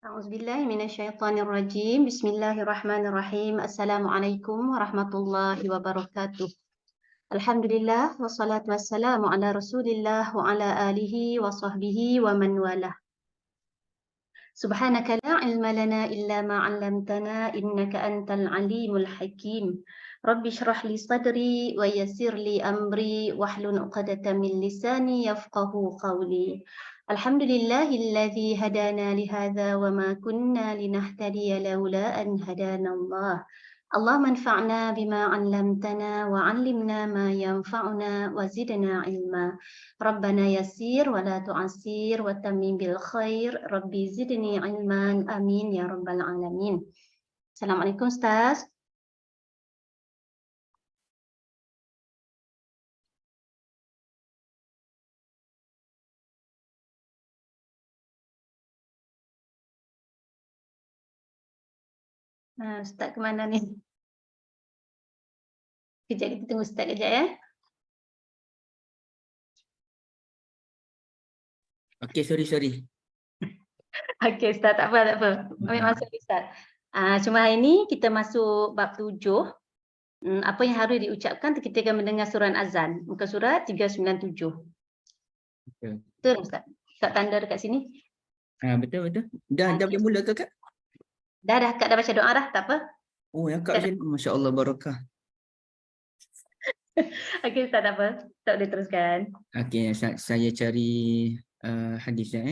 A'udzubillahi minasyaitonirrajim. Bismillahirrahmanirrahim. Assalamualaikum warahmatullahi wabarakatuh. Alhamdulillah wassalatu wassalamu ala Rasulillah wa ala alihi wa sahbihi wa man walah. Subhanaka la ilma lana illa ma 'allamtana innaka antal alimul hakim. Rabbi shrah li sadri wa yassir li amri wahlul 'uqdatam min lisani yafqahu qawli. Alhamdulillahilladzi hadana li hadza wa ma kunna linahtadiya laula an hadana Allah. Allahumma anfa'na bima 'allamtana wa 'allimna ma yanfa'una wa zidna 'ilma. Rabbana yassir wa la tu'assir wa tammim bil khair. Rabbi zidni 'ilman. Amin ya rabbal alamin. Assalamualaikum Ustaz. Ustaz ke mana ni? Kejap kita tunggu Ustaz kejap ya. Okey, sorry. Okey Ustaz, tak apa. Ambil masa Ustaz. Cuma hari ni kita masuk bab 7. Apa yang harus diucapkan ketika akan mendengar surah azan. Muka surat 397. Betul Ustaz? Ustaz tanda dekat sini. Betul. Dah boleh mula ke Kak? Dah Kak dah baca doa dah, tak apa. Oh, yang Kak macam masya-Allah barakah. Okey Ustaz, tak apa. Tak boleh teruskan. Okey, saya cari hadisnya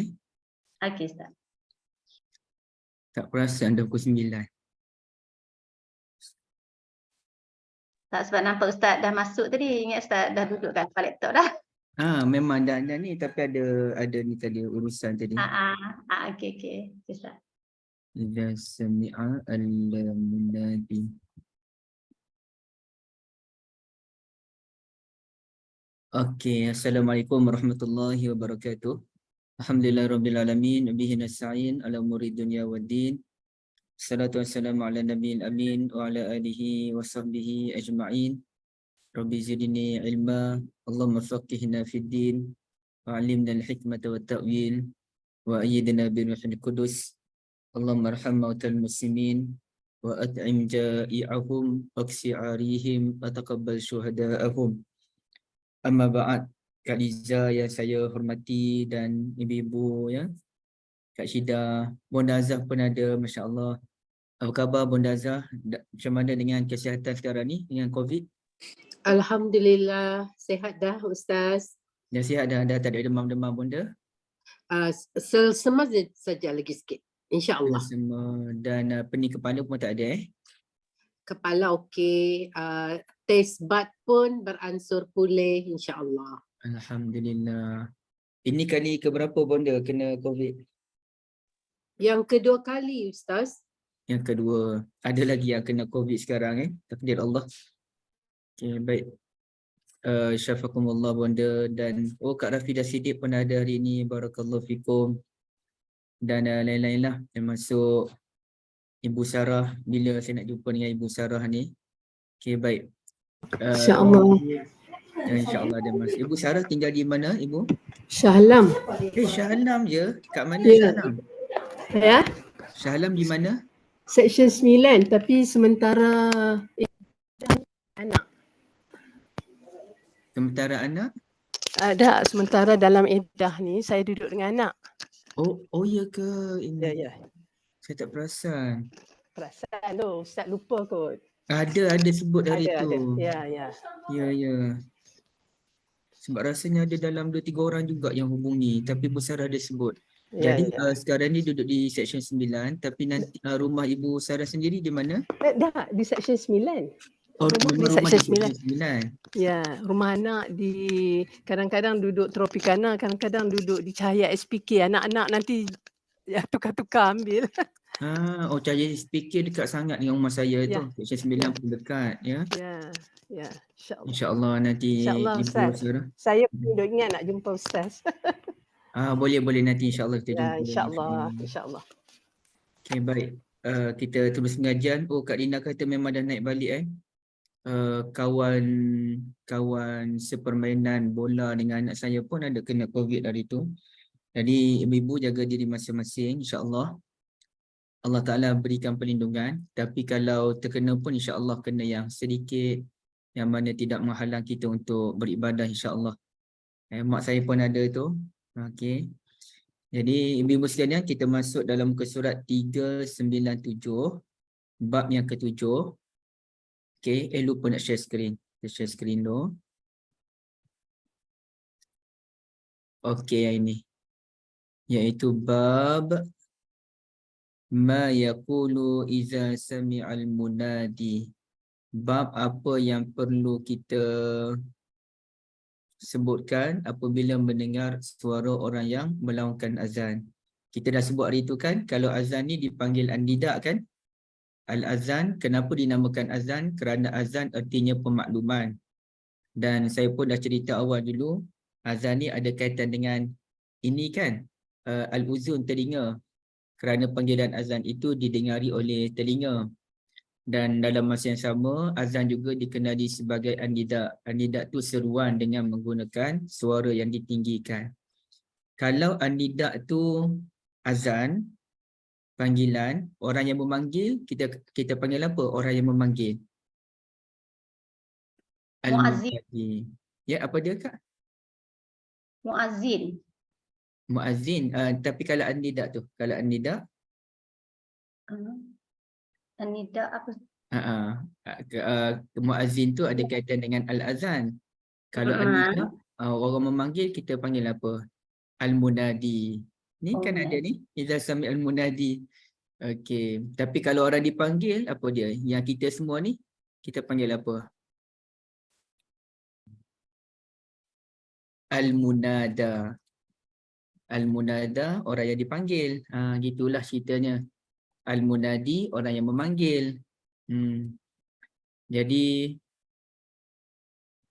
Okey Ustaz. Tak perasan dah pukul 9. Tak, sebab nampak Ustaz dah masuk tadi. Ingat Ustaz dah duduk kat depan laptop dah. Memang dah ni, tapi ada ni tadi urusan tadi. Okey Ustaz. Idza sami'a al-munadi. Okey, assalamualaikum warahmatullahi wabarakatuh. Alhamdulillahirabbil alamin, bihi nasta'in ala umuri dunya waddin. Salatu wassalamu ala nabiyil amin wa ala alihi wa sahbihi ajma'in. Rabbi zidni ilma, Allahumma faqihna fid din, wa 'allimna al-hikmata wat ta'wil, wa ayyidna bi ruhil qudus. Allahumma arham mautal muslimin wa at'im ja'i'ahum waqsi'arihim wa taqabbal syuhada'ahum. Amma ba'd. Kak Liza yang saya hormati dan ibu-ibu ya. Kak Syida, Bonda Azah pun ada, masya-Allah. Apa khabar Bonda Azah? Macam mana dengan kesihatan sekarang ni dengan COVID? Alhamdulillah, sihat dah Ustaz. Dah sihat dah tak ada demam-demam Bonda? Selsema saja lagi sikit, insya-Allah. Dan pening kepala pun tak ada Kepala okey, taste bud pun beransur pulih insya-Allah. Alhamdulillah. Ini kali keberapa Bonda kena COVID? Yang kedua kali Ustaz. Yang kedua. Ada lagi yang kena COVID sekarang takdir Allah. Okey, baik. Syafakumullah Bonda dan Kak Rafidah Siddiq pun ada hari ini, barakallahu fikum. Dan lain-lain lah, termasuk Ibu Sarah. Bila saya nak jumpa dengan Ibu Sarah ni? Okey, baik. InsyaAllah. InsyaAllah ada mas. Ibu Sarah tinggal di mana Ibu? Shah Alam. Shah Alam je? Kat mana Ya. Shah Alam? Ya. Shah Alam di mana? Section 9 tapi sementara anak. Sementara anak? Ada sementara dalam iddah ni saya duduk dengan anak. Oh ya ke? Ini. Ya. Saya tak perasan. Perasan tu, Ustaz lupa kot. Ada sebut hari tu. Ada. Ya. Sebab rasanya ada dalam 2-3 orang juga yang hubungi, tapi Ibu Sarah ada sebut. Jadi sekarang ni duduk di Section 9, tapi nanti rumah Ibu Sarah sendiri di mana? Dah di Section 9. Rumah di Section 9. Ya, rumah anak di kadang-kadang duduk Tropicana, kadang-kadang duduk di Cahaya SPK. Anak-anak nanti tukar-tukar ambil. Cahaya SPK dekat sangat dengan rumah saya tu. Section 9 pun dekat ya. Ya, insya-Allah. InsyaAllah nanti InsyaAllah Ibu Sarah. Saya pun duk ingat nak jumpa Ustaz. Boleh nanti insyaAllah kita jumpa. InsyaAllah. Okey, baik. Kita terus pengajian. Kak Dina kata memang dah naik balik kawan sepermainan bola dengan anak saya pun ada kena COVID hari tu. Jadi ibu-ibu jaga diri masing-masing insya-Allah. Allah Ta'ala berikan perlindungan. Tapi kalau terkena pun insya-Allah kena yang sedikit, yang mana tidak menghalang kita untuk beribadah insya-Allah. Mak saya pun ada tu. Okey. Jadi ibu-ibu sekalian, kita masuk dalam muka surat 397, bab yang ke-7. Okey, lupa nak share screen. Kita share screen dulu. Okey, yang ini. Iaitu bab ma yaqulu iza sami'al munadi. Bab apa yang perlu kita sebutkan apabila mendengar suara orang yang melaungkan azan. Kita dah sebut hari itu kan, kalau azan ni dipanggil an-nida kan? Al-azan, kenapa dinamakan azan? Kerana azan artinya pemakluman. Dan saya pun dah cerita awal dulu, azan ni ada kaitan dengan ini kan, al-uzun, telinga. Kerana panggilan azan itu didengari oleh telinga. Dan dalam masa yang sama, azan juga dikenali sebagai an-nida. An-nida tu seruan dengan menggunakan suara yang ditinggikan. Kalau an-nida tu azan, panggilan, orang yang memanggil, kita panggil apa? Orang yang memanggil. Muazzin. Al-muazzin. Ya, apa dia Kak? Muazzin. Muazzin. Tapi kalau an-nida tu, kalau an-nida? An-nida apa? Muazzin tu ada kaitan dengan al-azan. Kalau an-nida, orang memanggil, kita panggil apa? Al-munadi. Ni kan ada ni, iza sami al-munadi. Okey, tapi kalau orang dipanggil, apa dia? Yang kita semua ni, kita panggil apa? Al-munada. Al-munada, orang yang dipanggil. Gitulah ceritanya. Al-munadi, orang yang memanggil. Jadi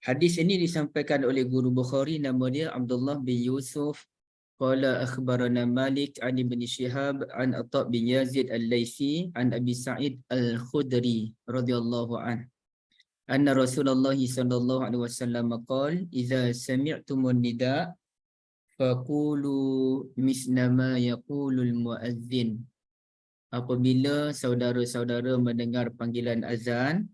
hadis ini disampaikan oleh guru Bukhari, nama dia Abdullah bin Yusuf. Qala akhbarana Malik an Ibn Shihab an Atha bin Yazid al-Laitsi an Abi Sa'id al-Khudri radhiyallahu an. Anna Rasulullah sallallahu alaihi wasallam qala idza sami'tumun nida faqulu misla ma yaqulul muazzin. Apabila saudara-saudara mendengar panggilan azan,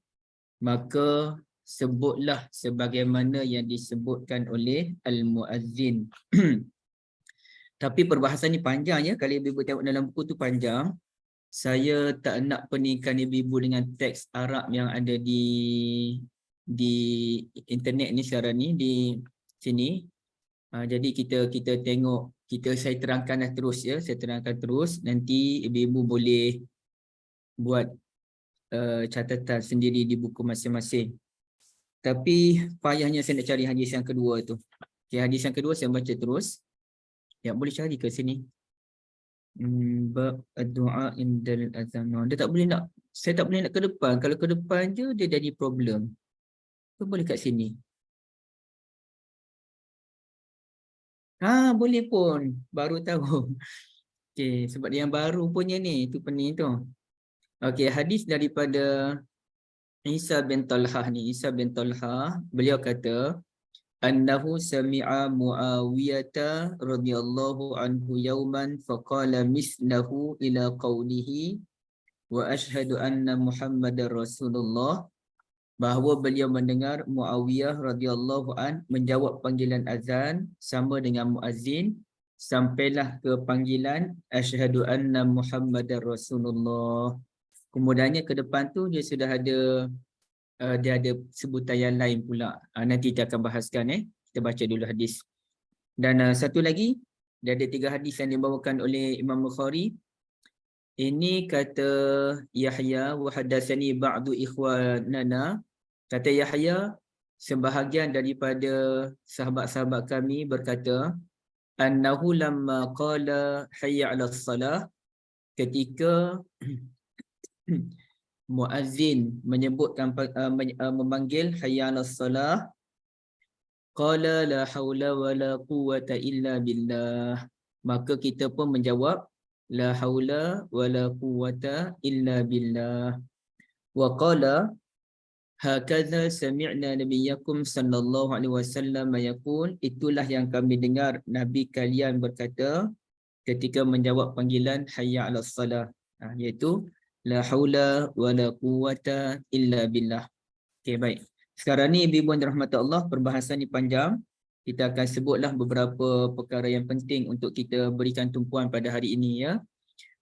maka sebutlah sebagaimana yang disebutkan oleh al-muazzin. Tapi perbahasan ni panjang ya, kalau ibu-ibu tengok dalam buku tu panjang. Saya tak nak peningkan ibu-ibu dengan teks Arab yang ada di internet ni sekarang ni, di sini. Jadi kita tengok, saya terangkan terus ya, saya terangkan terus. Nanti ibu-ibu boleh buat catatan sendiri di buku masing-masing. Tapi payahnya saya nak cari hadis yang kedua tu. Okay, hadis yang kedua saya baca terus. Ya, boleh cari ke sini. Bab doa indal azan. Dia tak boleh nak, saya tak boleh nak ke depan. Kalau ke depan je dia jadi problem. Tu boleh kat sini. Boleh pun. Baru tahu. Okey, sebab dia yang baru punya ni, tu pening tu. Okey, hadis daripada Isa bin Talhah ni. Isa bin Talhah, beliau kata, annahu sami'a Muawiyah radhiyallahu anhu yawman faqala mislahu ila qawlihi wa ashhadu anna Muhammadar Rasulullah. Bahawa beliau mendengar Muawiyah radhiyallahu an menjawab panggilan azan sama dengan muazzin, sampailah ke panggilan asyhadu anna Muhammadar Rasulullah. Kemudiannya ke depan tu dia sudah ada dia ada sebutan yang lain pula. Nanti kita akan bahaskan kita baca dulu hadis. Dan satu lagi, dia ada 3 hadis yang dibawakan oleh Imam Bukhari. Ini kata Yahya wa hadatsani ba'du ikhwanana. Kata Yahya, sebahagian daripada sahabat-sahabat kami berkata, annahu lamma qala hayya 'alas salah, ketika muazzin menyebutkan memanggil hayya 'alas salah, qala la haula wala quwwata illa billah, maka kita pun menjawab la haula wala quwwata illa billah. Wa qala hakadha sami'na nabiyyakum sallallahu alaihi wasallam yaqul, itulah yang kami dengar nabi kalian berkata ketika menjawab panggilan hayya 'alas salah. Iaitu la haula wala quwata illa billah. Okey, baik. Sekarang ni ibu-ibu dan rahmat Allah, perbahasan ni panjang. Kita akan sebutlah beberapa perkara yang penting untuk kita berikan tumpuan pada hari ini ya.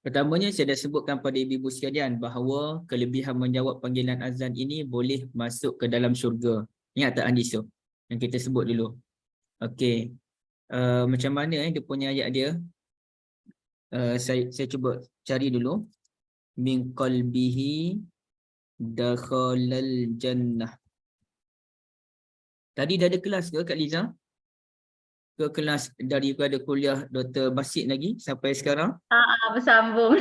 Pertamanya saya dah sebutkan pada ibu-ibu sekalian bahawa kelebihan menjawab panggilan azan ini boleh masuk ke dalam syurga. Ingat tak hadis tu yang kita sebut dulu? Okey. Macam mana dia punya ayat dia? Saya cuba cari dulu. Min qalbihi dakhalal jannah. Tadi dah ada kelas ke Kak Liza? Ke kelas daripada kuliah Dr. Basit lagi sampai sekarang? Bersambung.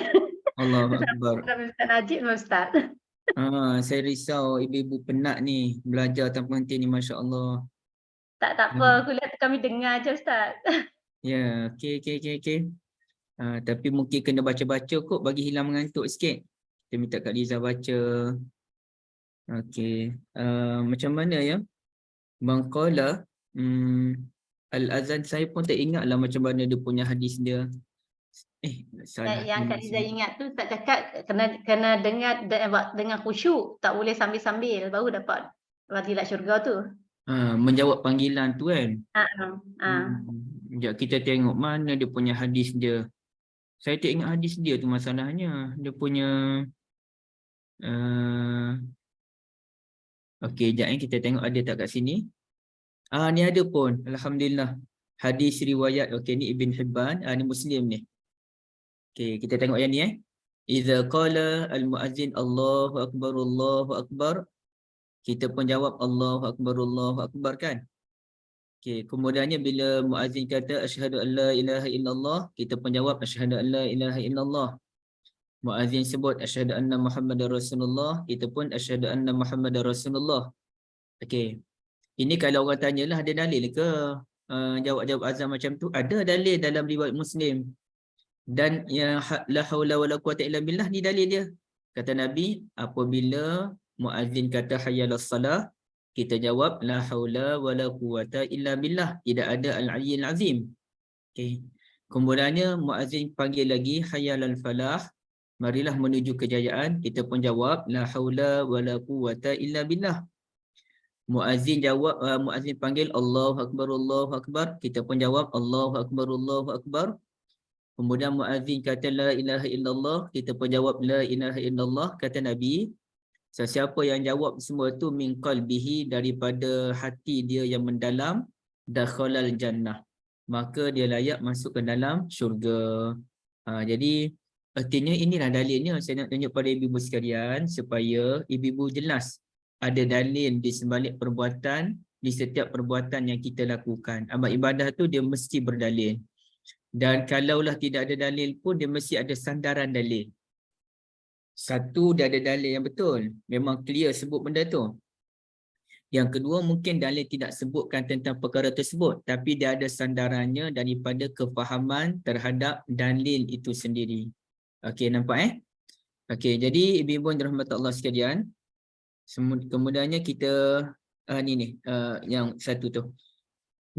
Allahu Bersambung Akbar. dengan Ustaz Najib dengan Ustaz. Saya risau ibu-ibu penat ni belajar tanpa henti ni, Masya Allah. Tak apa, kuliah tu kami dengar je Ustaz. Ya, okey. Tapi mungkin kena baca-baca kot bagi hilang mengantuk sikit. Kita minta Kak Liza baca. Okey. Macam mana ya? Mangqala al-azan, saya pun tak ingat lah macam mana dia punya hadis dia. Salah. Yang Kak Liza ingat tu tak cakap kena dengar dengan khusyuk, tak boleh sambil-sambil baru dapat fadilat syurga tu. Menjawab panggilan tu kan. Ha. Kita tengok mana dia punya hadis dia. Saya tak ingat hadis dia tu masalahnya. Dia punya okey, jap kita tengok ada tak kat sini. Ni ada pun. Alhamdulillah. Hadis riwayat, okey ni Ibn Hibban, ni Muslim ni. Okey, kita tengok yang ni Idza qala al-muazzin Allahu akbar Allahu akbar. Kita pun jawab Allahu akbar kan. Okey, kemudiannya bila muazzin kata asyhadu an la ilaha illallah, kita pun jawab asyhadu an la ilaha illallah. Muazzin sebut asyhadu anna Muhammadar Rasulullah, kita pun asyhadu anna Muhammadar Rasulullah. Okey. Ini kalau orang tanyalah ada dalil ke jawab-jawab azan macam tu? Ada dalil dalam riwayat Muslim. Dan ya la haula wala quwata illa billah ni dalil dia. Kata Nabi, apabila muazzin kata hayyalas salah, kita jawab la haula wala quwata illa billah, tidak ada al-aliyyil azim. Okey. Kemudiannya muazzin panggil lagi hayyalal falah, marilah menuju kejayaan, kita pun jawab la haula wala quwata illa billah. Muazzin jawab, muazzin panggil Allahu akbar, kita pun jawab Allahu akbar. Kemudian muazzin kata la ilaha illallah, kita pun jawab la ilaha illallah. Kata Nabi, sesiapa yang jawab semua tu min qalbihi, daripada hati dia yang mendalam, dakhalal jannah, maka dia layak masuk ke dalam syurga. Jadi artinya inilah dalilnya. Saya nak tunjuk pada ibu-ibu sekalian supaya ibu-ibu jelas ada dalil di sebalik perbuatan, di setiap perbuatan yang kita lakukan. Amal ibadah tu dia mesti berdalil. Dan kalaulah tidak ada dalil pun dia mesti ada sandaran dalil. Satu, dia ada dalil yang betul, memang clear sebut benda tu. Yang kedua, mungkin dalil tidak sebutkan tentang perkara tersebut, tapi dia ada sandarannya daripada kefahaman terhadap dalil itu sendiri. Okey, nampak Okey, jadi ibu-ibu dan rahmat Allah sekalian, kemudiannya kita yang satu tu.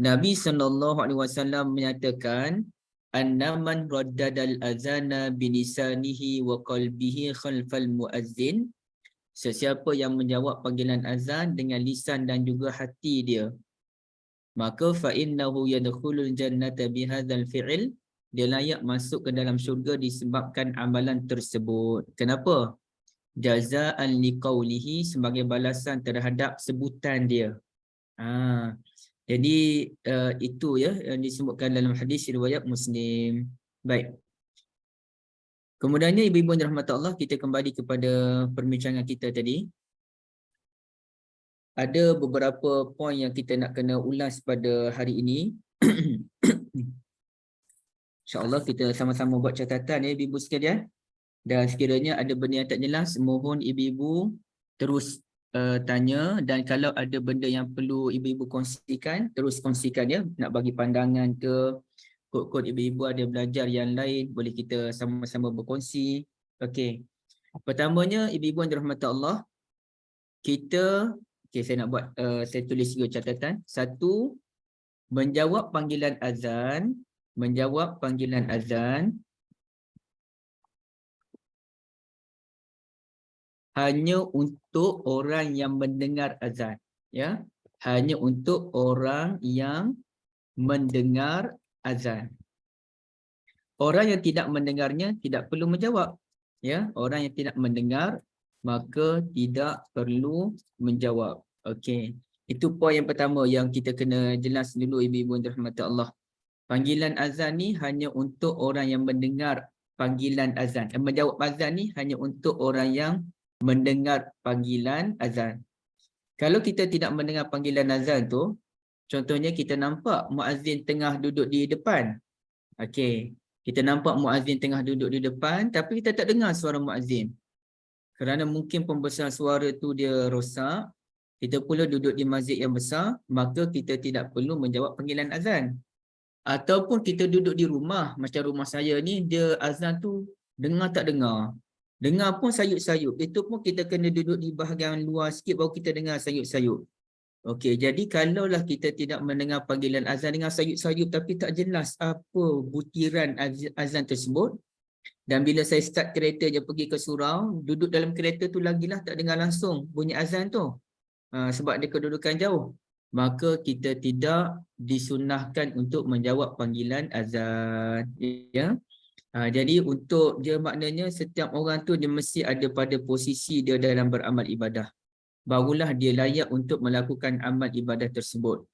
Nabi SAW menyatakan annaman raddadal azana bilisanihi wa qalbihi khalfal muazzin, sesiapa yang menjawab panggilan azan dengan lisan dan juga hati dia, maka fa innahu yadkhulul jannata bihadzal fi'l, dia layak masuk ke dalam syurga disebabkan amalan tersebut. Kenapa? Jazaan liqaulihi, sebagai balasan terhadap sebutan dia. Jadi itu ya yang disebutkan dalam hadis riwayat Muslim. Baik. Kemudiannya ibu-ibu dan rahmat Allah, kita kembali kepada perbincangan kita tadi. Ada beberapa poin yang kita nak kena ulas pada hari ini. InsyaAllah kita sama-sama buat catatan ya ibu-ibu sekalian. Dan sekiranya ada benda yang tak jelas, mohon ibu-ibu terus tanya, dan kalau ada benda yang perlu ibu-ibu kongsikan, terus kongsikan ya. Nak bagi pandangan ke, kod-kod ibu-ibu ada belajar yang lain, boleh kita sama-sama berkongsi. Okey. Pertamanya ibu-ibu yang dirahmati Allah, kita saya nak buat saya tulis juga catatan. Satu, menjawab panggilan azan hanya untuk orang yang mendengar azan. Ya, hanya untuk orang yang mendengar azan. Orang yang tidak mendengarnya tidak perlu menjawab. Ya, orang yang tidak mendengar maka tidak perlu menjawab. Okey. Itu poin yang pertama yang kita kena jelas dulu ibu-ibu yang dirahmati Allah. Panggilan azan ni hanya untuk orang yang mendengar panggilan azan. Menjawab azan ni hanya untuk orang yang mendengar panggilan azan. Kalau kita tidak mendengar panggilan azan tu, contohnya kita nampak muazzin tengah duduk di depan. Okey. Kita nampak muazzin tengah duduk di depan tapi kita tak dengar suara muazzin. Kerana mungkin pembesar suara tu dia rosak, kita pula duduk di masjid yang besar, maka kita tidak perlu menjawab panggilan azan. Ataupun kita duduk di rumah, macam rumah saya ni, dia azan tu dengar tak dengar. Dengar pun sayup-sayup. Itu pun kita kena duduk di bahagian luar sikit baru kita dengar sayup-sayup. Okey, jadi kalaulah kita tidak mendengar panggilan azan dengan sayup-sayup tapi tak jelas apa butiran azan tersebut, dan bila saya start kereta je pergi ke surau, duduk dalam kereta tu lagilah tak dengar langsung bunyi azan tu. Sebab dia kedudukan jauh, maka kita tidak disunahkan untuk menjawab panggilan azan. Ya. Jadi untuk dia maknanya setiap orang tu dia mesti ada pada posisi dia dalam beramal ibadah. Barulah dia layak untuk melakukan amal ibadah tersebut.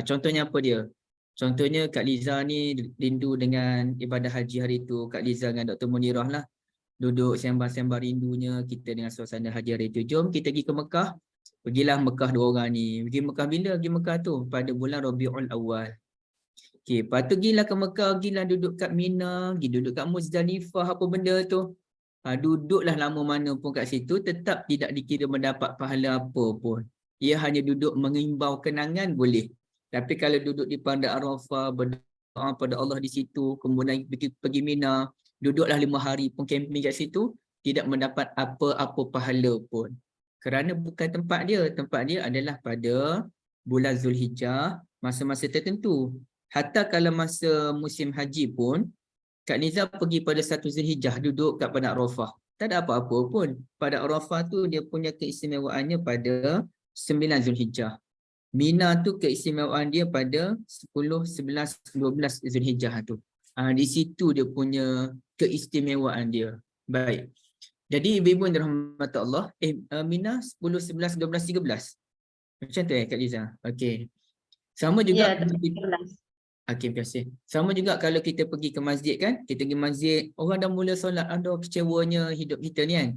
Contohnya apa dia? Contohnya Kak Liza ni rindu dengan ibadah haji hari tu. Kak Liza dengan Dr. Munirah lah. Duduk sembang-sembang rindunya kita dengan suasana haji hari tu. Jom kita pergi ke Mekah. Pergilah Mekah dua orang ni. Pergi Mekah bila? Pergi Mekah tu pada bulan Rabiul Awal. Okey, lepas tu pergilah ke Mekah, pergilah duduk kat Mina, pergi duduk kat Muzdalifah, apa benda tu. Duduklah lama mana pun kat situ, tetap tidak dikira mendapat pahala apa pun. Ia hanya duduk mengimbau kenangan boleh. Tapi kalau duduk di Padang Arafah, berdoa pada Allah di situ, kemudian pergi Mina, duduklah 5 hari pun camping kat situ, tidak mendapat apa-apa pahala pun. Kerana bukan tempat dia. Tempat dia adalah pada bulan Zulhijjah, masa-masa tertentu. Hatta kalau masa musim haji pun, Kak Liza pergi pada 1 Zulhijjah duduk kat Padang Arafah. Tak ada apa-apa pun. Padang Arafah tu dia punya keistimewaannya pada 9 Zulhijjah. Mina tu keistimewaan dia pada 10, 11, 12 Zulhijjah tu. Di situ dia punya keistimewaan dia. Baik. Jadi ibu-ibu yang dirahmati Allah, Mina 10, 11, 12, 13. Macam tu Kak Liza? Okey. Sama juga. Ya, 13. Okey, terima kasih. Sama juga kalau kita pergi ke masjid kan, kita pergi masjid, orang dah mula solat, aduh kecewanya hidup kita ni kan.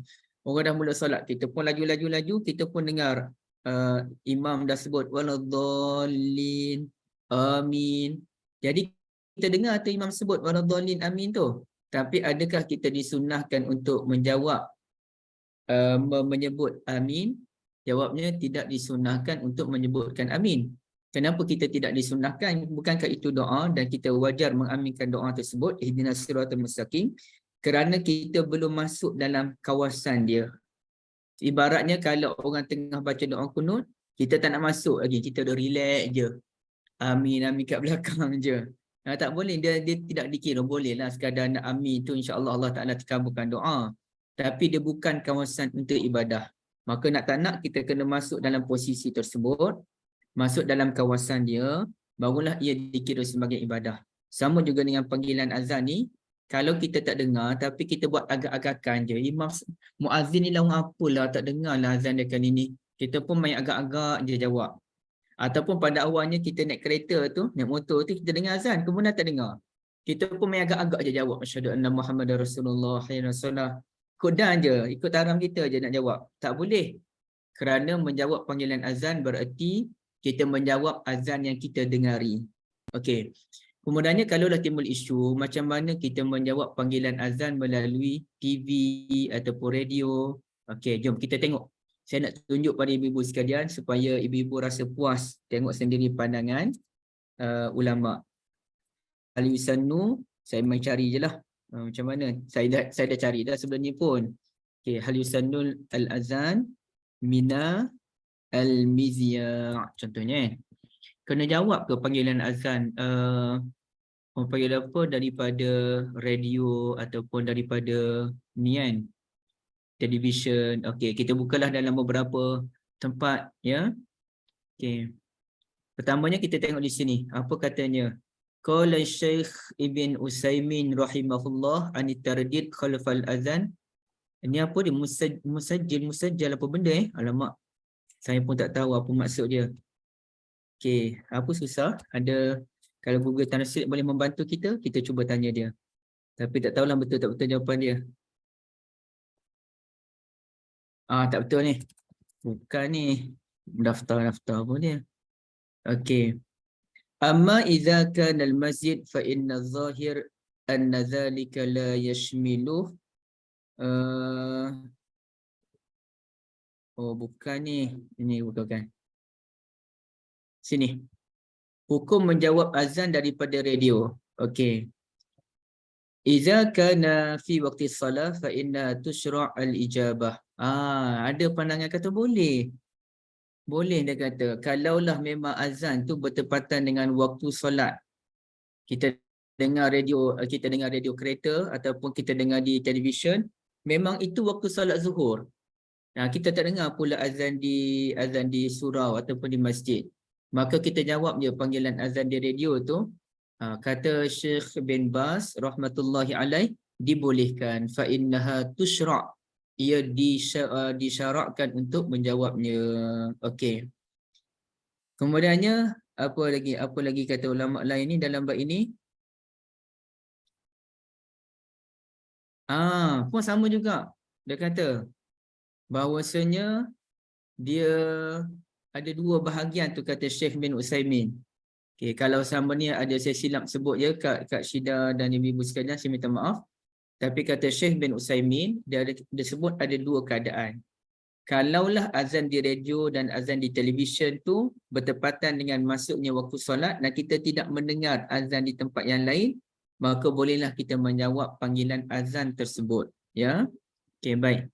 Orang dah mula solat, kita pun laju-laju, kita pun dengar imam dah sebut waladhdallin, amin. Jadi kita dengar tu imam sebut waladhdallin, amin tu. Tapi adakah kita disunahkan untuk menjawab menyebut amin? Jawabnya tidak disunahkan untuk menyebutkan amin. Kenapa kita tidak disunahkan? Bukankah itu doa dan kita wajar mengaminkan doa tersebut, ihdinas siratal mustaqim, kerana kita belum masuk dalam kawasan dia. Ibaratnya kalau orang tengah baca doa kunut, kita tak nak masuk lagi, kita dah relax je. Amin, amin kat belakang je. Tak boleh, dia tidak dikira. Bolehlah sekadar nak amin tu, insya-Allah Allah Taala kabulkan doa. Tapi dia bukan kawasan untuk ibadah. Maka nak tak nak kita kena masuk dalam posisi tersebut, masuk dalam kawasan dia, barulah ia dikira sebagai ibadah. Sama juga dengan panggilan azan ni, kalau kita tak dengar tapi kita buat agak-agakan je, imam muazzin ni lawan apalah tak dengar lah azan dia kali ni, kita pun main agak-agak je jawab. Ataupun pada awalnya kita naik kereta tu, naik motor tu, kita dengar azan, kemudian tak dengar, kita pun main agak-agak je jawab asyhadu anna Muhammadar Rasulullah hayya salah. Kodan je, ikut taram kita je nak jawab. Tak boleh. Kerana menjawab panggilan azan bererti kita menjawab azan yang kita dengari. Okey. Kemudiannya kalaulah timbul isu macam mana kita menjawab panggilan azan melalui TV ataupun radio. Okey, jom kita tengok. Saya nak tunjuk pada ibu-ibu sekalian supaya ibu-ibu rasa puas tengok sendiri pandangan ulama. Al-Yusannu, saya main cari je lah. Macam mana? Saya dah cari dah sebelum ni pun. Okey, Al-Yusannul al-azan mina al-mizya' contohnya. Kena jawab ke panggilan azan panggil apa daripada radio ataupun daripada ni kan, television. Okey, kita bukalah dalam beberapa tempat ya. Okey. Pertamanya kita tengok di sini. Apa katanya? Qala Syekh Ibn Utsaimin rahimahullah an tardid khalfal azan. Ini apa dia? Musajjal apa benda Alamak. Saya pun tak tahu apa maksud dia. Okey, apa susah? Ada kalau Google Translate boleh membantu kita, kita cuba tanya dia. Tapi tak tahulah betul tak betul jawapan dia. Tak betul ni. Bukan ni. Daftar pun dia. Okey. Amma idza kana al-masjid fa inna adh-dhahir anna dhalika la yashmilu bukan ni. Ini bukan. Sini. Hukum menjawab azan daripada radio. Okey. Idza kana fi waqti salah fa inna tushra' al-ijabah. Ada pandangan kata boleh. Boleh dia kata, kalaulah memang azan tu bertepatan dengan waktu solat. Kita dengar radio kereta ataupun kita dengar di televisyen, memang itu waktu solat zuhur. Kita tak dengar pula azan di surau ataupun di masjid. Maka kita jawab je panggilan azan di radio tu. Kata Syekh bin Baz rahmatullahi alaih, dibolehkan fa innaha tusyra'. Ia disyarakkan untuk menjawabnya. Okey. Kemudiannya apa lagi kata ulama lain ni dalam bab ini? Pun sama juga. Dia kata bahawasanya dia ada dua bahagian tu, kata Syekh bin Utsaimin. Okey, kalau sama ni ada saya silap sebut je Kak Syida dan ibu-ibu sekalian, saya minta maaf. Tapi kata Syekh bin Utsaimin, dia sebut ada dua keadaan. Kalaulah azan di radio dan azan di televisyen tu bertepatan dengan masuknya waktu solat dan kita tidak mendengar azan di tempat yang lain, maka bolehlah kita menjawab panggilan azan tersebut. Ya, okey, baik.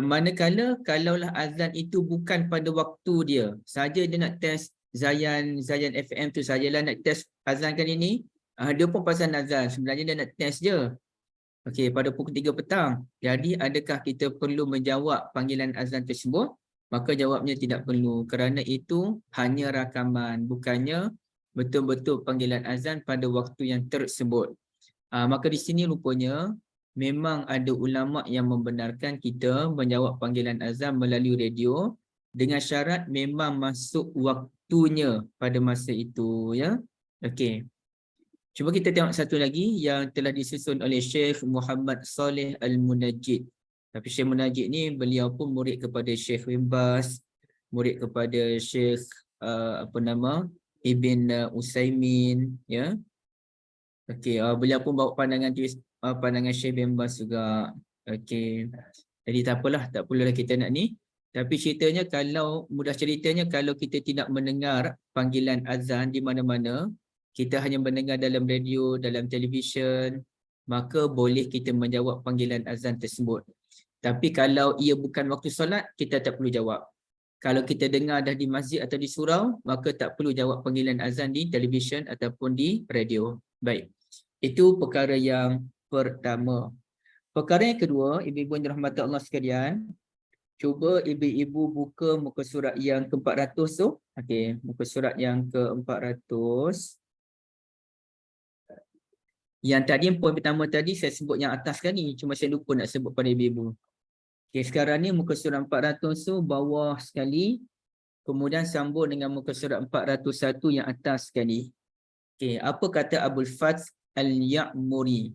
Manakala kalaulah azan itu bukan pada waktu dia, saja dia nak test Zayan FM tu sajalah nak test azan kali ni, dia pun pasal azan, sebenarnya dia nak test je. Okey, pada pukul 3 petang. Jadi adakah kita perlu menjawab panggilan azan tersebut? Maka jawabnya tidak perlu, kerana itu hanya rakaman, bukannya betul-betul panggilan azan pada waktu yang tersebut. Maka di sini rupanya memang ada ulama yang membenarkan kita menjawab panggilan azan melalui radio dengan syarat memang masuk waktunya pada masa itu, ya. Okey. Cuba kita tengok satu lagi yang telah disusun oleh Syekh Muhammad Saleh Al-Munajjid. Tapi Syekh Munajjid ni beliau pun murid kepada Syekh bin Baz, murid kepada Syekh Ibn Utsaimin, ya. Okey, beliau pun bawa pandangan Syekh bin Baz juga. Okey. Jadi tak apalah, tak perlulah kita nak ni. Tapi ceritanya, mudah ceritanya, kalau kita tidak mendengar panggilan azan di mana-mana, kita hanya mendengar dalam radio, dalam televisyen, maka boleh kita menjawab panggilan azan tersebut. Tapi kalau ia bukan waktu solat, kita tak perlu jawab. Kalau kita dengar dah di masjid atau di surau, maka tak perlu jawab panggilan azan di televisyen ataupun di radio. Baik. Itu perkara yang pertama. Perkara yang kedua, ibu-ibu yang dirahmati Allah sekalian, cuba ibu-ibu buka muka surat yang ke-400 tu. Okey, muka surat yang ke-400. Yang tadi, poin pertama tadi saya sebut yang atas kan ni, cuma saya lupa nak sebut pada ibu-ibu. Okey, sekarang ni muka surat 400 tu bawah sekali, kemudian sambung dengan muka surat 401 yang atas sekali. Okey, apa kata Abul Fath Al-Ya'muri?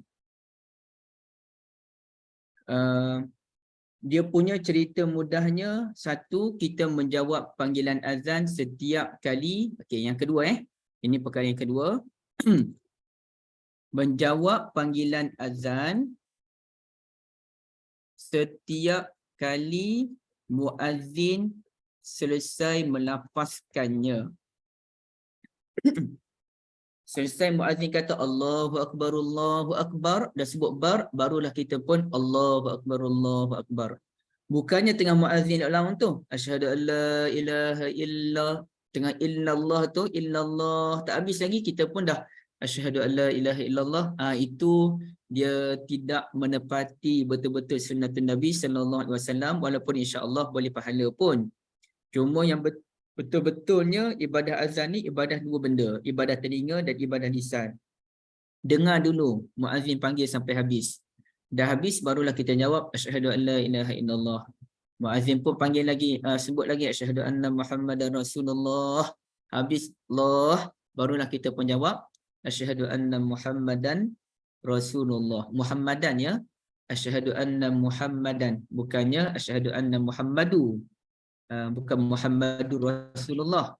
Dia punya cerita mudahnya, satu, kita menjawab panggilan azan setiap kali. Okey, yang kedua ini perkara yang kedua. Menjawab panggilan azan setiap kali muazzin selesai melafazkannya. Selesai muazzin kata Allahu Akbar, dah sebut barulah kita pun Allahu Akbar. Bukannya tengah muazzin ulang tu, asyhadu an la ilaha illallah, tengah illallah tu, illallah tak habis lagi kita pun dah asyhadu an la ilaha illallah, itu dia tidak menepati betul-betul sunnatun Nabi sallallahu alaihi wasallam, walaupun insya-Allah boleh pahala pun. Cuma yang betul-betulnya ibadah azan ni ibadah dua benda, ibadah telinga dan ibadah lisan. Dengar dulu muazzin panggil sampai habis. Dah habis barulah kita jawab asyhadu an la ilaha illallah. Muazzin pun panggil lagi, sebut lagi asyhadu anna Muhammadar Rasulullah. Habis Allah, barulah kita pun jawab asyhadu anna Muhammadan Rasulullah. Muhammadan ya. Asyhadu anna Muhammadan, bukannya asyhadu anna Muhammadu. Bukan Muhammadur Rasulullah.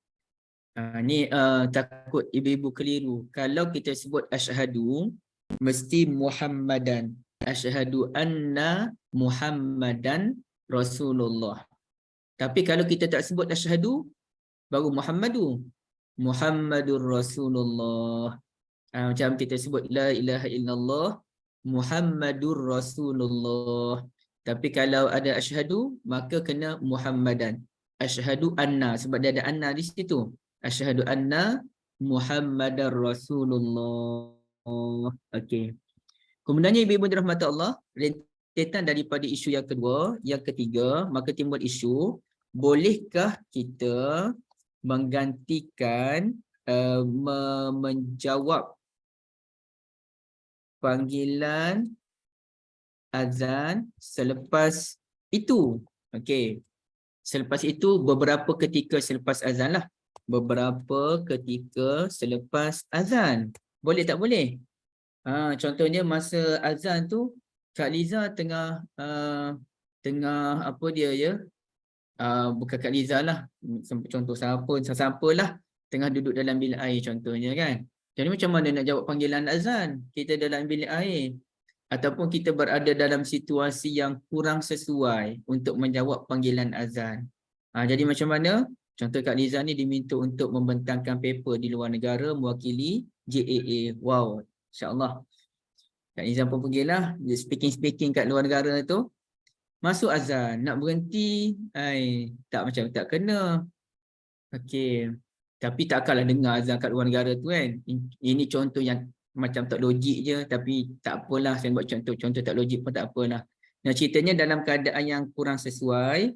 Ni takut ibu-ibu keliru. Kalau kita sebut asyhadu, mesti Muhammadan. Asyhadu anna Muhammadan Rasulullah. Tapi kalau kita tak sebut asyhadu, baru Muhammadu. Muhammadur Rasulullah. Macam kita sebut la ilaha illallah Muhammadur Rasulullah. Tapi kalau ada asyhadu, maka kena Muhammadan. Asyhadu anna, sebab dia ada anna di situ. Asyhadu anna Muhammadar Rasulullah. Okey. Kemudiannya ibu-ibu dirahmati Allah, rentetan daripada isu yang kedua, yang ketiga, maka timbul isu, bolehkah kita menggantikan menjawab panggilan azan selepas itu. Okey. Selepas itu beberapa ketika selepas azan lah. Beberapa ketika selepas azan. Boleh tak boleh? Contohnya masa azan tu Kak Liza tengah apa dia ya? Bukan Kak Liza lah. Contoh siapa lah tengah duduk dalam bilik air contohnya kan. Jadi macam mana nak jawab panggilan azan? Kita dalam bilik air. Ataupun kita berada dalam situasi yang kurang sesuai untuk menjawab panggilan azan. Jadi macam mana? Contoh Kak Liza ni diminta untuk membentangkan paper di luar negara mewakili JAA. Wow, insya-Allah. Kak Liza pun pergilah, dia speaking kat luar negara tu. Masuk azan, nak berhenti, tak kena. Okey. Tapi takkanlah dengar azan kat luar negara tu kan. Ini contoh yang macam tak logik je, tapi tak apalah saya buat contoh tak logik pun tak apalah. Nah, ceritanya dalam keadaan yang kurang sesuai,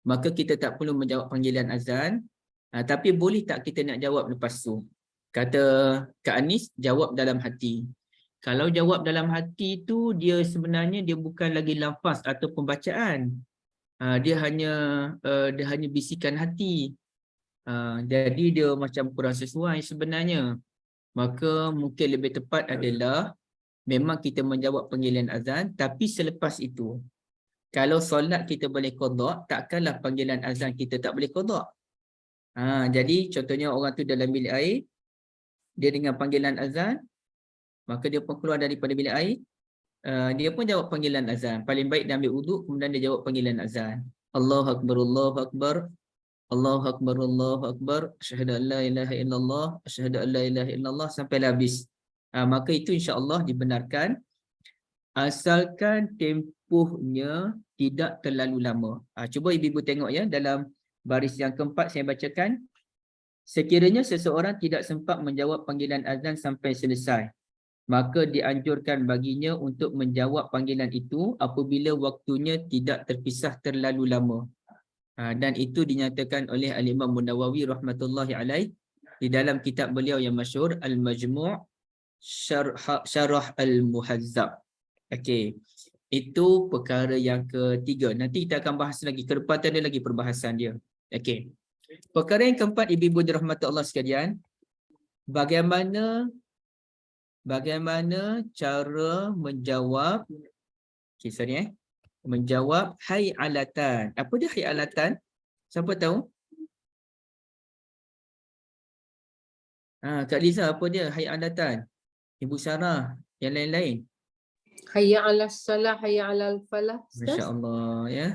maka kita tak perlu menjawab panggilan azan, tapi boleh tak kita nak jawab lepas tu? Kata Kak Anis, jawab dalam hati. Kalau jawab dalam hati tu dia sebenarnya dia bukan lagi lafaz atau pembacaan. Dia hanya bisikan hati. Jadi dia macam kurang sesuai sebenarnya. Maka mungkin lebih tepat adalah memang kita menjawab panggilan azan, tapi selepas itu. Kalau solat kita boleh qada, takkanlah panggilan azan kita tak boleh qada. Jadi contohnya orang tu dalam bilik air, dia dengar panggilan azan, maka dia pun keluar daripada bilik air, dia pun jawab panggilan azan. Paling baik dia ambil wuduk, kemudian dia jawab panggilan azan. Allahu Akbar, Allahu Akbar. Allahu Akbar, Allahu Akbar, asyhadu an la ilaha illallah, asyhadu an la ilaha illallah sampai habis. Maka itu insya-Allah dibenarkan asalkan tempohnya tidak terlalu lama. Cuba ibu-ibu tengok ya, dalam baris yang keempat saya bacakan. Sekiranya seseorang tidak sempat menjawab panggilan azan sampai selesai, maka dianjurkan baginya untuk menjawab panggilan itu apabila waktunya tidak terpisah terlalu lama. Dan itu dinyatakan oleh Al-Imam Nawawi rahmatullahi alaih di dalam kitab beliau yang masyhur Al-Majmu' Syarah Al-Muhazzab. Okey. Itu perkara yang ketiga. Nanti kita akan bahas lagi, ke depan ada lagi perbahasan dia. Okey. Perkara yang keempat, ibu-ibu dirahmati Allah sekalian, bagaimana cara menjawab menjawab hay'alatan. Apa dia hay'alatan? Siapa tahu? Kak Liza, apa dia hay'alatan? Ibu Sarah, yang lain-lain. Hayya 'alas salah, hayya 'alal falah. Masya-Allah ya.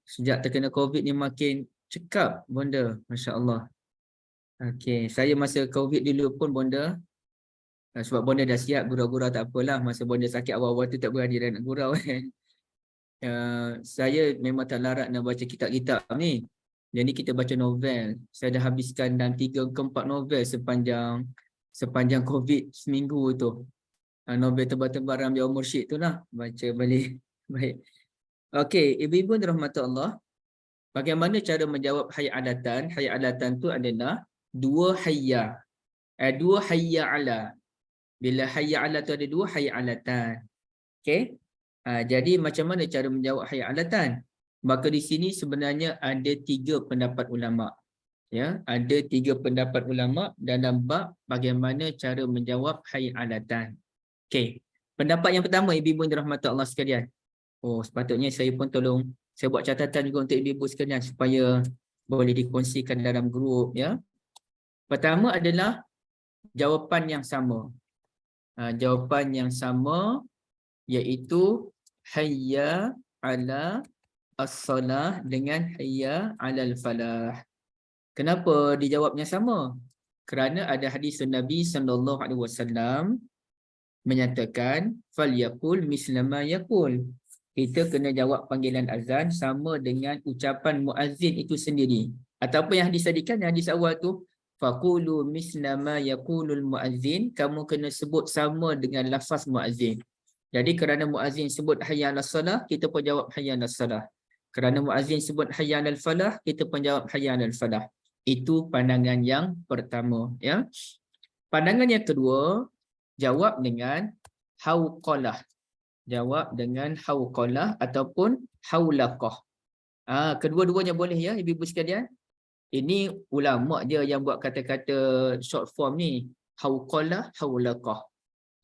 Sejak terkena COVID ni makin cekap bonda, masya-Allah. Okey, saya masa COVID dulu pun bonda, sebab bonda dah siap gurau-gurau tak apalah, masa bonda sakit awal-awal tu tak berani dah nak gurau kan. Saya memang tak larat nak baca kitab-kitab ni. Jadi kita baca novel. Saya dah habiskan dalam 3 ke 4 novel sepanjang sepanjang COVID seminggu tu. Nobel tebal-tebal Ramli Mursyid tu lah. Baca balik. Baik. Okey, ibu-ibu dirahmati Allah. Bagaimana cara menjawab hayya alatan? Hayya alatan tu adalah dua hayya. Dua hayya ala. Bila hayya ala tu ada dua hayya alatan. Okey. Jadi macam mana cara menjawab hayya alatan? Maka di sini sebenarnya ada 3 pendapat ulama. Ya, ada 3 pendapat ulama dalam bab bagaimana cara menjawab hayya alatan. Okey. Pendapat yang pertama, ibu-ibu yang dirahmati Allah sekalian. Sepatutnya saya pun tolong saya buat catatan juga untuk ibu-ibu sekalian supaya boleh dikongsikan dalam grup, ya. Pertama adalah jawapan yang sama. Jawapan yang sama iaitu hayya ala as-salah dengan hayya alal falah. Kenapa dijawabnya sama? Kerana ada hadis Nabi SAW menyatakan falyaqul mislama yaqul. Kita kena jawab panggilan azan sama dengan ucapan muazzin itu sendiri. Ataupun yang hadis tadi kan, hadis awal tu faqulu mislama yaqulul muazzin, kamu kena sebut sama dengan lafaz muazzin. Jadi kerana muazzin sebut hayya 'alas salah, kita pun jawab hayya 'alas salah. Kerana muazzin sebut hayya 'alal falah, kita pun jawab hayya 'alal falah. Itu pandangan yang pertama, ya. Pandangan yang kedua, jawab dengan hauqalah. Jawab dengan hauqalah ataupun haulaqah. Kedua-duanya boleh, ya ibu-ibu sekalian. Ini ulama dia yang buat kata-kata short form ni. Hauqalah, haulaqah.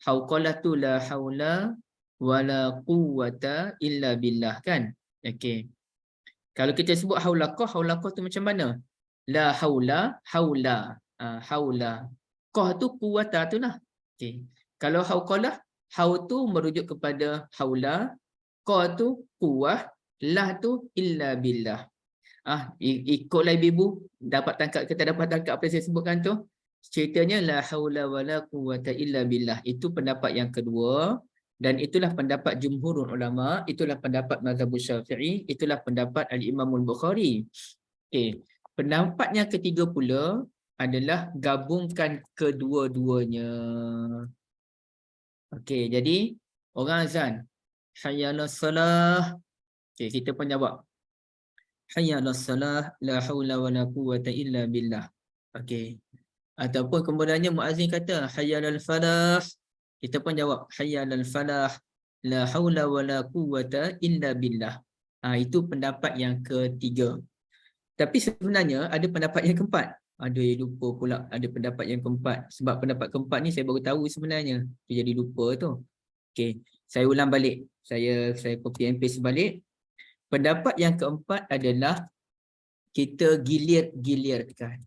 Hauqalah tu la haula wala quwwata illa billah, kan? Okey. Kalau kita sebut haulaqah, haulaqah tu macam mana? La haula, haula. Haula. Qah tu quwwata tu lah. Okey. Kalau hauqalah, hau tu merujuk kepada haula, qa tu quwwah, lah tu illa billah. Ikutlah ibu-ibu dapat tangkap, kita dapat tangkap apa yang saya sebutkan tu. Ceritanya la haula wala quwwata illa billah. Itu pendapat yang kedua dan itulah pendapat jumhurul ulama, itulah pendapat mazhab Syafi'i, itulah pendapat al-Imam al-Bukhari. Okey. Pendapat yang ketiga pula adalah gabungkan kedua-duanya. Okey, jadi orang azan hayya 'alas salah. Okey, kita pun jawab hayya 'alas salah la haula wala quwwata illa billah. Okey. Ataupun kemudiannya muazzin kata hayya 'alal falah, kita pun jawab hayya 'alal falah la haula wala quwwata illa billah. Itu pendapat yang ketiga. Tapi sebenarnya ada pendapat yang keempat. Lupa pula ada pendapat yang keempat. Sebab pendapat keempat ni saya baru tahu sebenarnya. Jadi lupa tu. Okey, saya ulang balik. Saya copy and paste balik. Pendapat yang keempat adalah kita gilir-gilirkan.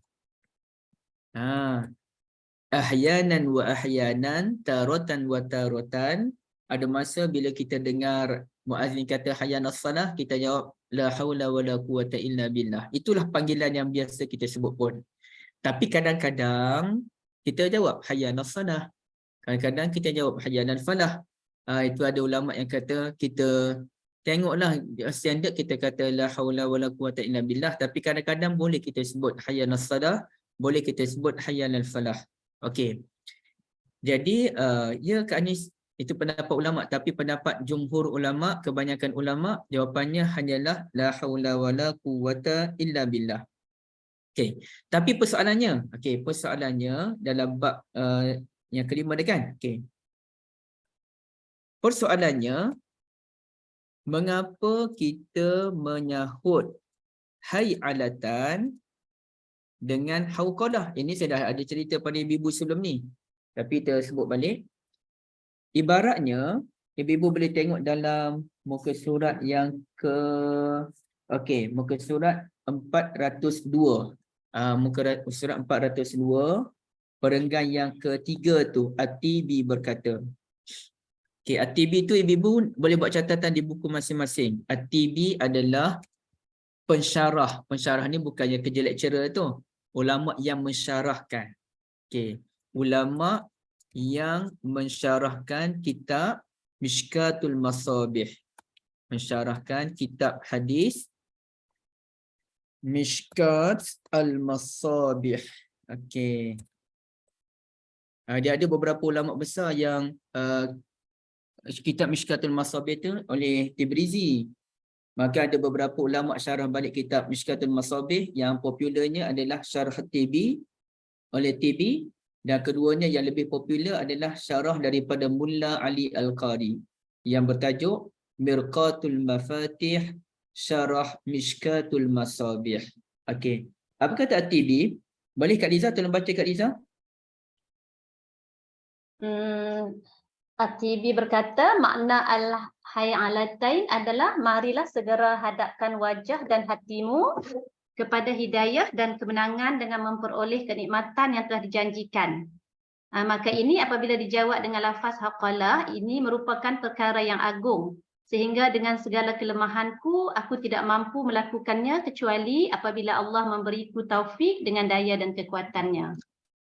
Ahyanan wa ahyanan, taratan wa taratan. Ada masa bila kita dengar muazzin kata hayya 'alas salah, kita jawab la haula wala quwwata illa billah. Itulah panggilan yang biasa kita sebut pun. Tapi kadang-kadang kita jawab hayya 'alas salah. Kadang-kadang kita jawab hayya 'alal falah. Itu ada ulama yang kata kita tengoklah standard kita kata la haula wala quwwata illa billah, tapi kadang-kadang boleh kita sebut hayya 'alas salah, boleh kita sebut hayya 'alal falah. Okey. Jadi ya Kak Anis, itu pendapat ulama, tapi pendapat jumhur ulama, kebanyakan ulama jawapannya hanyalah la haula wala quwwata illa billah. Okey. Tapi persoalannya dalam bab yang kelima dah kan? Okey. Persoalannya, mengapa kita menyahut hay'alatan dengan hauqalah? Ini saya dah ada cerita pada ibu-ibu sebelum ni. Tapi kita sebut balik. Ibaratnya, ibu-ibu boleh tengok dalam muka surat yang muka surat 402. Muka surat 402, perenggan yang ketiga tu, At-Tibi berkata. Okey, At-Tibi tu ibu-ibu boleh buat catatan di buku masing-masing. At-Tibi adalah pensyarah. Pensyarah ni bukannya kerja lecturer tu. Ulama yang mensyarahkan. Okey, ulama yang mensyarahkan kitab Mishkatul Masabih. Mensyarahkan kitab hadis Mishkat al-Masabih. Okey. Dia ada beberapa ulama besar yang kitab Mishkatul Masabih tu oleh Tibrizi. Maka ada beberapa ulama syarah balik kitab Mishkatul Masabih, yang popularnya adalah syarah Tibi oleh Tibi, dan keduanya yang lebih popular adalah syarah daripada Mulla Ali Al-Qari yang bertajuk Mirqatul Mafatih Syarah Mishkatul Masabih. Okey. Apa kata Tibi? Boleh Kak Liza tolong baca Kak Liza? At-Tibi berkata makna al-hayalatain adalah marilah segera hadapkan wajah dan hatimu kepada hidayah dan kemenangan dengan memperoleh kenikmatan yang telah dijanjikan. Maka ini apabila dijawab dengan lafaz haqalah, ini merupakan perkara yang agung. Sehingga dengan segala kelemahanku, aku tidak mampu melakukannya kecuali apabila Allah memberiku taufik dengan daya dan kekuatannya.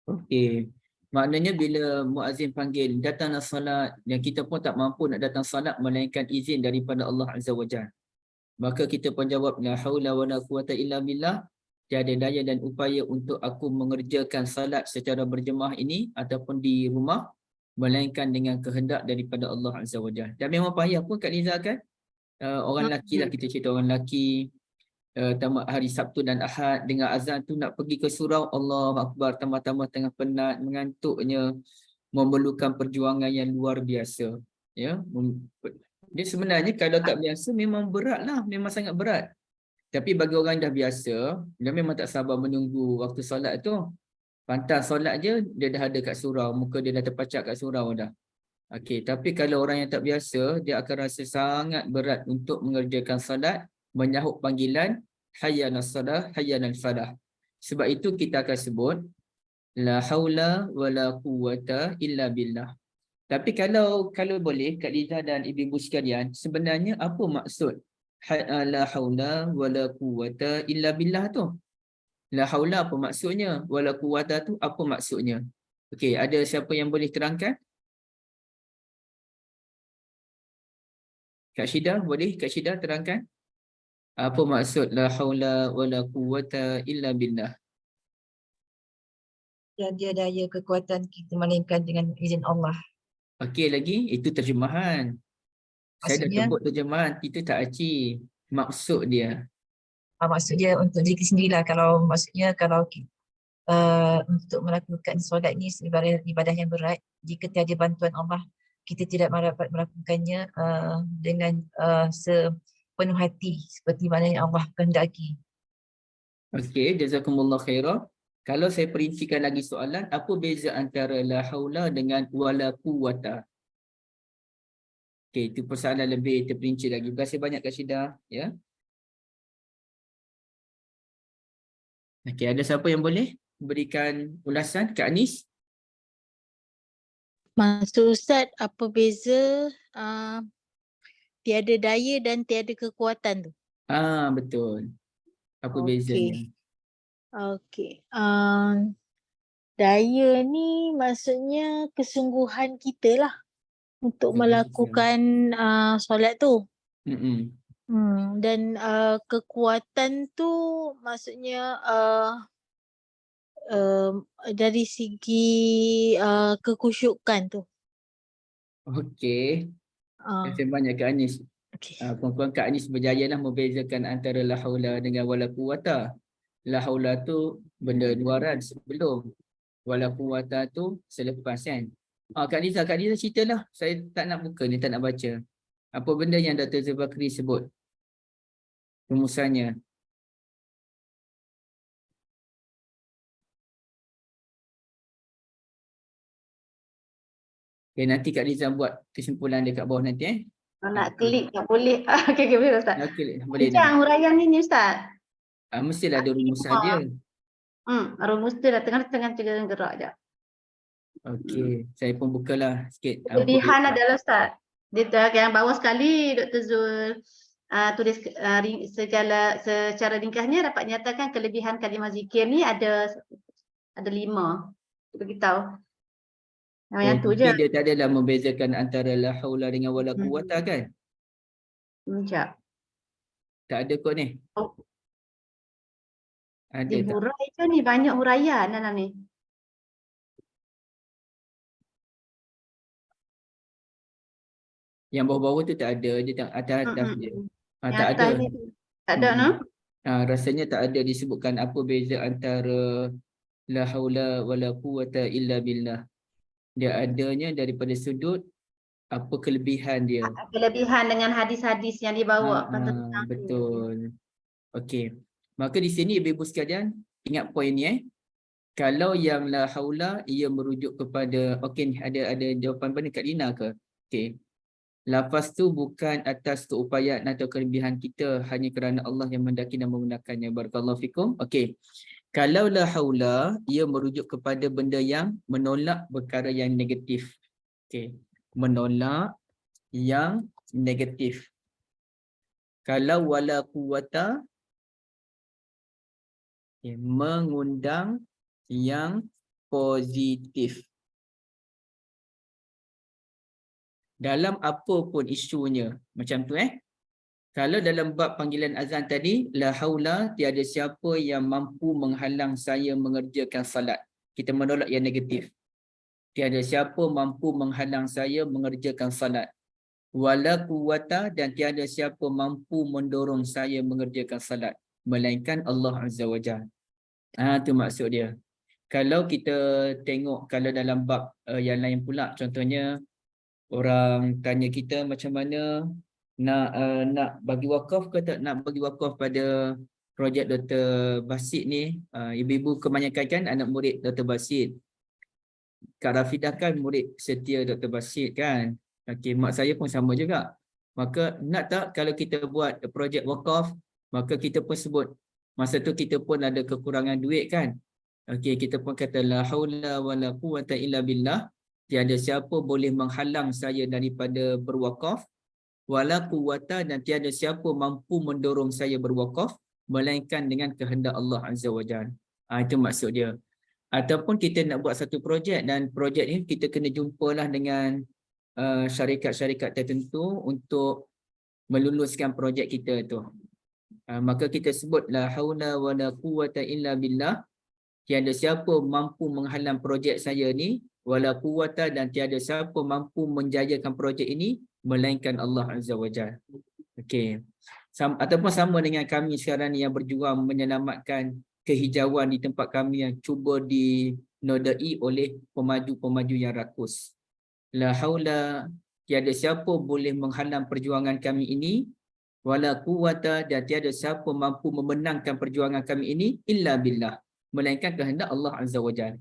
Okey. Maknanya bila muazzin panggil datanglah salat, dan kita pun tak mampu nak datang salat melainkan izin daripada Allah Azza wa Jalla. Maka kita pun jawab la haula wala quwata illa billah, tiada daya dan upaya untuk aku mengerjakan salat secara berjemaah ini ataupun di rumah melainkan dengan kehendak daripada Allah Azza wa Jalla. Dan memang payah pun Kak Liza kan? Orang lelaki lah, kita cerita orang lelaki tamat hari Sabtu dan Ahad dengan azan tu nak pergi ke surau, Allahu Akbar, tambah-tambah tengah penat, mengantuknya, memerlukan perjuangan yang luar biasa. Ya, dia sebenarnya kalau tak biasa memang berat lah, memang sangat berat. Tapi bagi orang yang dah biasa, dia memang tak sabar menunggu waktu solat tu. Pantas solat je, dia dah ada kat surau, muka dia dah terpacak kat surau dah. Okey, tapi kalau orang yang tak biasa, dia akan rasa sangat berat untuk mengerjakan solat, menyahut panggilan hayyanas salah, hayyanal falah. Sebab itu kita akan sebut la haula wala quwata illa billah. Tapi kalau boleh Kak Liza dan ibu-ibu sekalian, sebenarnya apa maksud la haula wala quwata illa billah tu? La haula apa maksudnya? Wala quwata tu apa maksudnya? Okey, ada siapa yang boleh terangkan? Kak Syida, boleh Kak Syida terangkan? Apa maksud la haula wala quwata illa billah? Tiada daya kekuatan kita melainkan dengan izin Allah. Okey lagi, itu terjemahan. Saya dah Maksudnya, sebut terjemahan, itu tak aci. Maksud dia. maksud dia untuk diri sendirilah. Kalau maksudnya kalau untuk melakukan solat ni ibadah yang berat, jika tiada bantuan Allah, kita tidak dapat melakukannya dengan sepenuh hati seperti mana yang Allah kehendaki. Okey, jazakumullah khairah. Kalau saya perincikan lagi soalan, apa beza antara la haula dengan wala quwata? Okey, itu persoalan lebih terperinci lagi. Terima kasih banyak Kak Syida, ya. Okey, ada siapa yang boleh berikan ulasan? Kak Anis? Maksud Ustaz, apa beza tiada daya dan tiada kekuatan tu? Betul. Apa Okey. bezanya? Okey. Daya ni maksudnya kesungguhan kita lah untuk melakukan solat tu. Dan kekuatan tu maksudnya dari segi kekhusyukan tu. Okey. Terima kasih banyak Kak Anis. Okey. Puan-puan Kak Anis berjayalah membezakan antara la haula dengan wala quwata. La haula tu benda luaran sebelum, wala quwata tu selepas kan. Kak Liza ceritalah. Saya tak nak buka ni, tak nak baca. Apa benda yang Dr. Zulbakri sebut? Rumusannya. Okay, nanti Kak Liza buat kesimpulan dekat bawah nanti Nak klik tak boleh. Okey, boleh Ustaz. Okay, boleh Bincang dah. huraian ni Ustaz. Mestilah ada rumusan dia. Rumus tu dah tengah gerak je. Okey, saya pun bukalah sikit. Kelebihan adalah Ustaz. Dia yang bawah sekali Dr. Zul tulis secara ringkasnya dapat nyatakan kelebihan kalimah zikir ni ada 5. Beritahu. Yang tu je. Dia tak adalah membezakan antara la haula dengan wala quwata kan? Sekejap. Tak ada kot ni. Ada Di tak? hurai je ni, banyak huraian dalam ni. Yang bawah-bawah tu tak ada, dia tak atas-atas je. Yang Tak ada. atas ni tak ada, no? Rasanya tak ada disebutkan apa beza antara la haula wala quwata illa billah. Dia adanya daripada sudut apa kelebihan dia. Kelebihan dengan hadis-hadis yang dibawa tentang ni. Betul. Okey. Maka di sini ibu-ibu sekalian ingat poin ni Kalau yang la haula ia merujuk kepada okey ada jawapan benar kat Lina ke? Okey. Lafaz tu bukan atas keupayaan atau kelebihan kita, hanya kerana Allah yang mendaki dan menggunakannya. Barakallahu fikum. Okey. Kalau la haula ia merujuk kepada benda yang menolak perkara yang negatif. Okey. Menolak yang negatif. Kalau wala quwata mengundang yang positif. Dalam apa pun isunya. Macam tu Kalau dalam bab panggilan azan tadi, la haula, tiada siapa yang mampu menghalang saya mengerjakan salat. Kita menolak yang negatif. Tiada siapa mampu menghalang saya mengerjakan salat. Wala quwata, dan tiada siapa mampu mendorong saya mengerjakan salat. Melainkan Allah Azza wa Jalla. Tu maksud dia. Kalau kita tengok, kalau dalam bab yang lain pula, contohnya, orang tanya kita macam mana nak bagi wakaf ke tak nak bagi wakaf pada projek Dr. Basit ni. Ibu-ibu kebanyakan kan anak murid Dr. Basit. Kak Rafidah kan murid setia Dr. Basit kan. Okey, mak saya pun sama juga. Maka nak tak kalau kita buat projek wakaf, maka kita pun sebut masa tu kita pun ada kekurangan duit kan. Okey, kita pun kata la haula wala quwata illa billah. Tiada siapa boleh menghalang saya daripada berwakaf, wala quwata, dan tiada siapa mampu mendorong saya berwakaf melainkan dengan kehendak Allah Azza wa Jalla. Itu maksud dia. Ataupun kita nak buat satu projek dan projek ni kita kena jumpalah dengan syarikat-syarikat tertentu untuk meluluskan projek kita tu. Maka kita sebut la haula wala quwata illa billah. Tiada siapa mampu menghalang projek saya ni, wala quwata, dan tiada siapa mampu menjayakan projek ini melainkan Allah Azza wa Jalla. Okey. Ataupun sama dengan kami sekarang ni yang berjuang menyelamatkan kehijauan di tempat kami yang cuba dinodai oleh pemaju-pemaju yang rakus. La haula, tiada siapa boleh menghalang perjuangan kami ini, wala quwata, dan tiada siapa mampu memenangkan perjuangan kami ini illa billah, melainkan kehendak Allah Azza wa Jalla.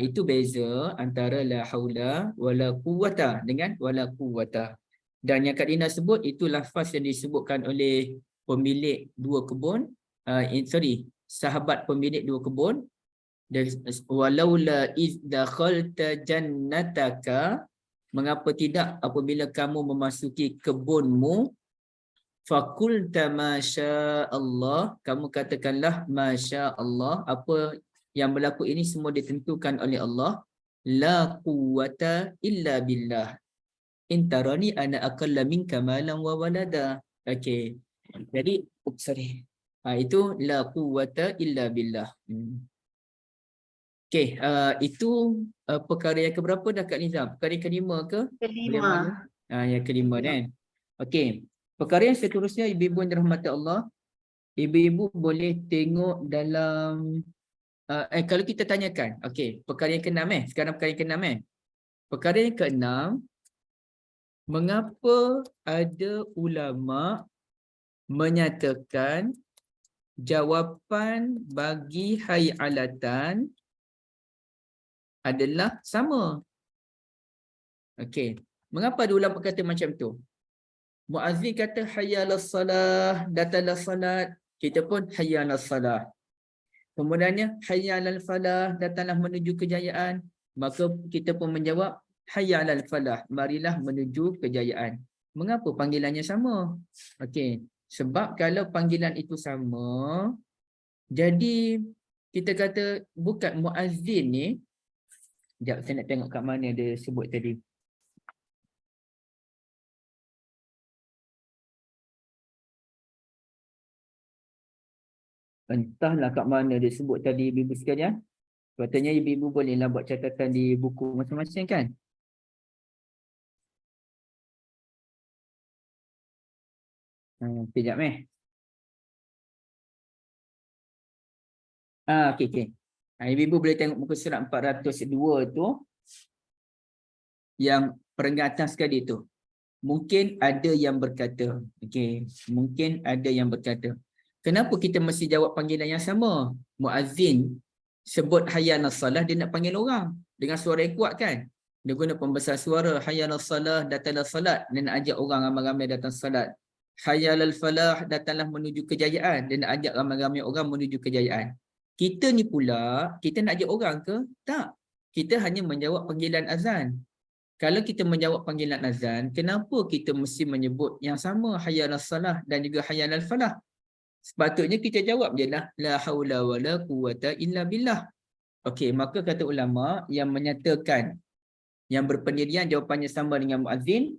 Itu beza antara la haula wala quwata dengan wala quwata. Dan yang Kak Dina sebut itu lafaz yang disebutkan oleh pemilik dua kebun, sahabat pemilik dua kebun. Walaula iz dakhalta jannataka, mengapa tidak apabila kamu memasuki kebunmu, fakulta masya Allah, kamu katakanlah masya Allah, apa yang berlaku ini semua ditentukan oleh Allah. La quwwata illa billah. Intarani ana aqalla minka malan wa walada. Okey. Jadi, itu la quwwata illa billah. Okey, itu perkara yang keberapa dah Kak Nizam? Perkara yang kelima ke? Kelima. Yang kelima kan? Okey. Perkara yang seterusnya, ibu-ibu yang dirahmati Allah, ibu-ibu boleh tengok dalam kalau kita tanyakan, okey, perkara yang keenam sekarang perkara yang keenam Perkara yang keenam, mengapa ada ulama menyatakan jawapan bagi hayalatan adalah sama? Okey, mengapa ada ulama kata macam tu? Muazzin kata hayya 'alas salah, datanglah salat, kita pun hayya 'alas salah. Kemudiannya hayya 'alal falah, datanglah menuju kejayaan, maka kita pun menjawab hayya 'alal falah, marilah menuju kejayaan. Mengapa panggilannya sama? Okey, sebab kalau panggilan itu sama, jadi kita kata bukan muazzin ni. Sekejap, saya nak tengok kat mana dia sebut tadi. Entahlah kat mana dia sebut tadi ibu-ibu sekalian. Katanya ibu-ibu bolehlah buat catatan di buku masing-masing kan. Sekejap okey. Ibu boleh tengok muka surat 402 tu, yang perenggan atas sekali tu. Mungkin ada yang berkata, mungkin ada yang berkata, kenapa kita mesti jawab panggilan yang sama? Muazzin sebut hayya 'alas salah, dia nak panggil orang dengan suara yang kuat kan? Dia guna pembesar suara, hayya 'alas salah, datanglah salat, dia nak ajak orang ramai-ramai datang salat. Hayya 'alal falah, datanglah menuju kejayaan, dia nak ajak ramai-ramai orang menuju kejayaan. Kita ni pula, kita nak ajak orang ke? Tak. Kita hanya menjawab panggilan azan. Kalau kita menjawab panggilan azan, kenapa kita mesti menyebut yang sama, hayya 'alas salah dan juga hayya 'alal falah? Sepatutnya kita jawab je lah, la haula wala quwwata illa billah. Okey, maka kata ulama yang menyatakan, yang berpendirian jawapannya sama dengan muazzin,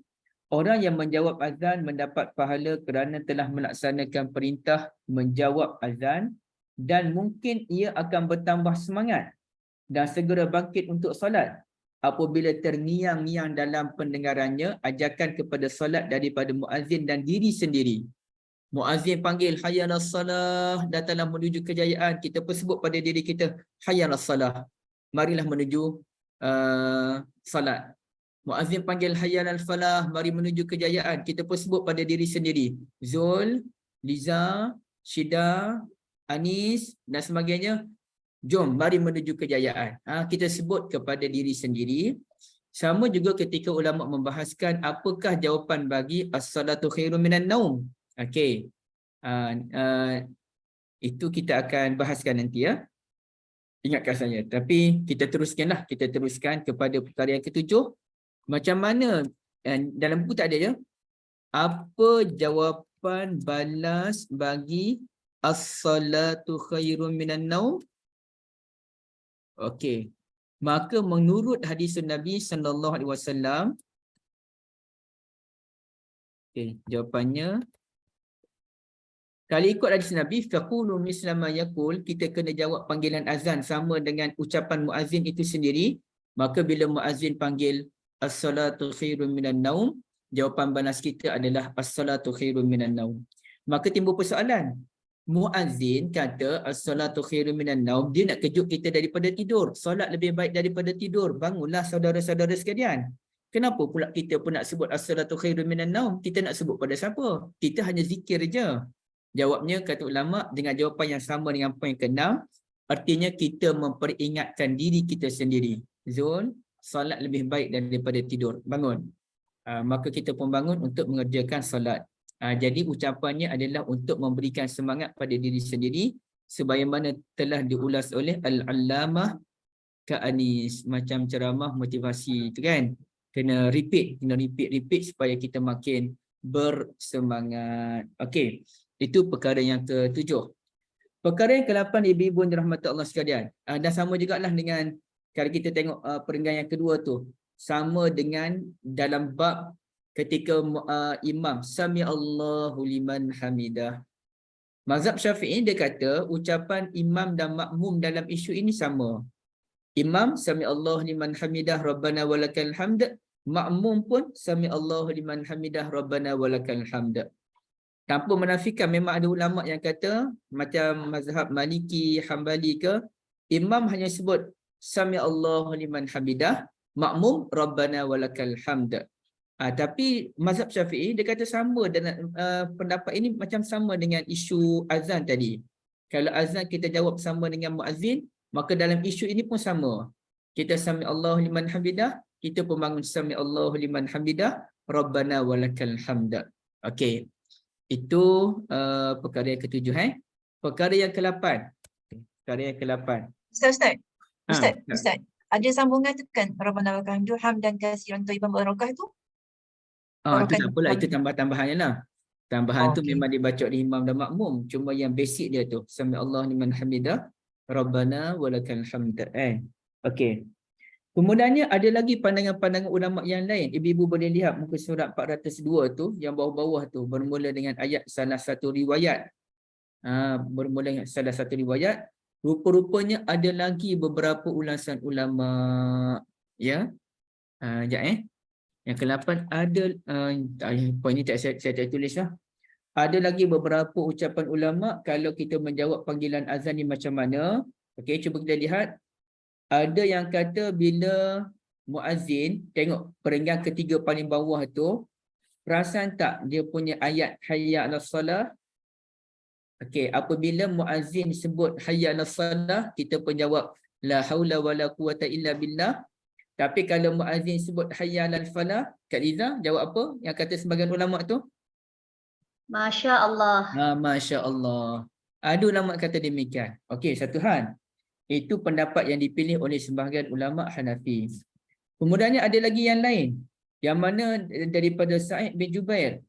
orang yang menjawab azan mendapat pahala kerana telah melaksanakan perintah menjawab azan, dan mungkin ia akan bertambah semangat dan segera bangkit untuk solat apabila terngiang-ngiang dalam pendengarannya ajakan kepada solat daripada muazzin dan diri sendiri. Muazzin panggil hayya 'alas salah, datanglah menuju kejayaan, kita pun sebut pada diri kita hayya 'alas salah, marilah menuju solat. Muazzin panggil hayya 'alal falah, mari menuju kejayaan, kita pun sebut pada diri sendiri. Zul, Liza, Syida, Anis dan sebagainya, jom mari menuju kejayaan. Kita sebut kepada diri sendiri. Sama juga ketika ulama membahaskan apakah jawapan bagi as-salatu khairun minan naum. Okey. Itu kita akan bahaskan nanti ya. Ingatkan saya. Tapi kita teruskanlah, kita teruskan kepada perkara yang ketujuh. Macam mana, dalam buku tak ada ya, apa jawapan balas bagi as-salatu khairun minan naum? Okey. Maka menurut hadis Nabi sallallahu alaihi wasallam, jawapannya, kalau ikut hadis Nabi, faqulu misla ma yaqul, kita kena jawab panggilan azan sama dengan ucapan muazzin itu sendiri. Maka bila muazzin panggil as-salatu khairun minan naum, jawapan balas kita adalah as-salatu khairun minan naum. Maka timbul persoalan. Muazzin kata as-salatu khairun minan naum, dia nak kejut kita daripada tidur. Solat lebih baik daripada tidur. Bangunlah saudara-saudara sekalian. Kenapa pula kita pun nak sebut as-salatu khairun minan naum? Kita nak sebut pada siapa? Kita hanya zikir je. Jawabnya kata ulama dengan jawapan yang sama dengan poin ke-6, artinya kita memperingatkan diri kita sendiri. Zul, solat lebih baik daripada tidur. Bangun. Maka kita pun bangun untuk mengerjakan solat. Jadi ucapannya adalah untuk memberikan semangat pada diri sendiri sebagaimana telah diulas oleh Al-Allamah Ka'anis, macam ceramah motivasi tu kan. Kena repeat supaya kita makin bersemangat. Okey. Itu perkara yang ke-7. Perkara yang ke-8 ibu-ibu dan rahmat Allah sekalian. Dan sama jugalah dengan kalau kita tengok perenggan yang kedua tu, sama dengan dalam bab ketika imam sami Allahu liman hamidah. Mazhab Syafi'i dia kata ucapan imam dan makmum dalam isu ini sama. Imam sami Allahu liman hamidah rabbana walakal hamd, makmum pun sami Allahu liman hamidah rabbana walakal hamd. Tanpa menafikan memang ada ulama yang kata macam mazhab Maliki, Hambali ke, imam hanya sebut sami Allahu liman hamidah, makmum rabbana walakal hamd. Tapi mazhab Syafi'i dia kata sama dengan pendapat ini macam sama dengan isu azan tadi. Kalau azan kita jawab sama dengan muazzin, maka dalam isu ini pun sama. Kita sami Allahu liman hamidah, kita pun bangun sami Allahu liman hamidah, rabbana walakal hamd. Okey. Itu perkara yang ke-7 Perkara yang ke-8. Perkara yang ke-8. Ustaz. Ada sambungan tu kan rabbana walakal hamdu hamdan katsiran thayyiban barakah tu? Itu tak apalah, itu tambah-tambahannya lah. Tambahan tu memang dibaca oleh imam dan makmum. Cuma yang basic dia tu. Sami Allah liman hamidah, rabbana walakal hamd. Okey. Kemudiannya ada lagi pandangan-pandangan ulama yang lain. Ibu-ibu boleh lihat muka surat 402 tu, yang bawah-bawah tu bermula dengan ayat salah satu riwayat. Bermula dengan salah satu riwayat. Rupa-rupanya ada lagi beberapa ulasan ulama. Ya. Sekejap Yang ke-8 ada, poin ni tak saya tulis lah. Ada lagi beberapa ucapan ulama kalau kita menjawab panggilan azan ni macam mana. Okey, cuba kita lihat. Ada yang kata bila muazzin tengok perenggan ketiga paling bawah tu, perasan tak dia punya ayat hayya 'alas salah? Okey, apabila muazzin sebut hayya 'alas salah, kita pun jawab la haula wala quwata illa billah. Tapi kalau muazzin sebut hayya 'alal falah, Kak Liza jawab apa? Yang kata sebagian ulama tu? Masya Allah. Masya Allah. Ada ulama kata demikian. Okey, satu hal. Itu pendapat yang dipilih oleh sebahagian ulama Hanafi. Kemudiannya ada lagi yang lain. Yang mana daripada Sa'id bin Jubair.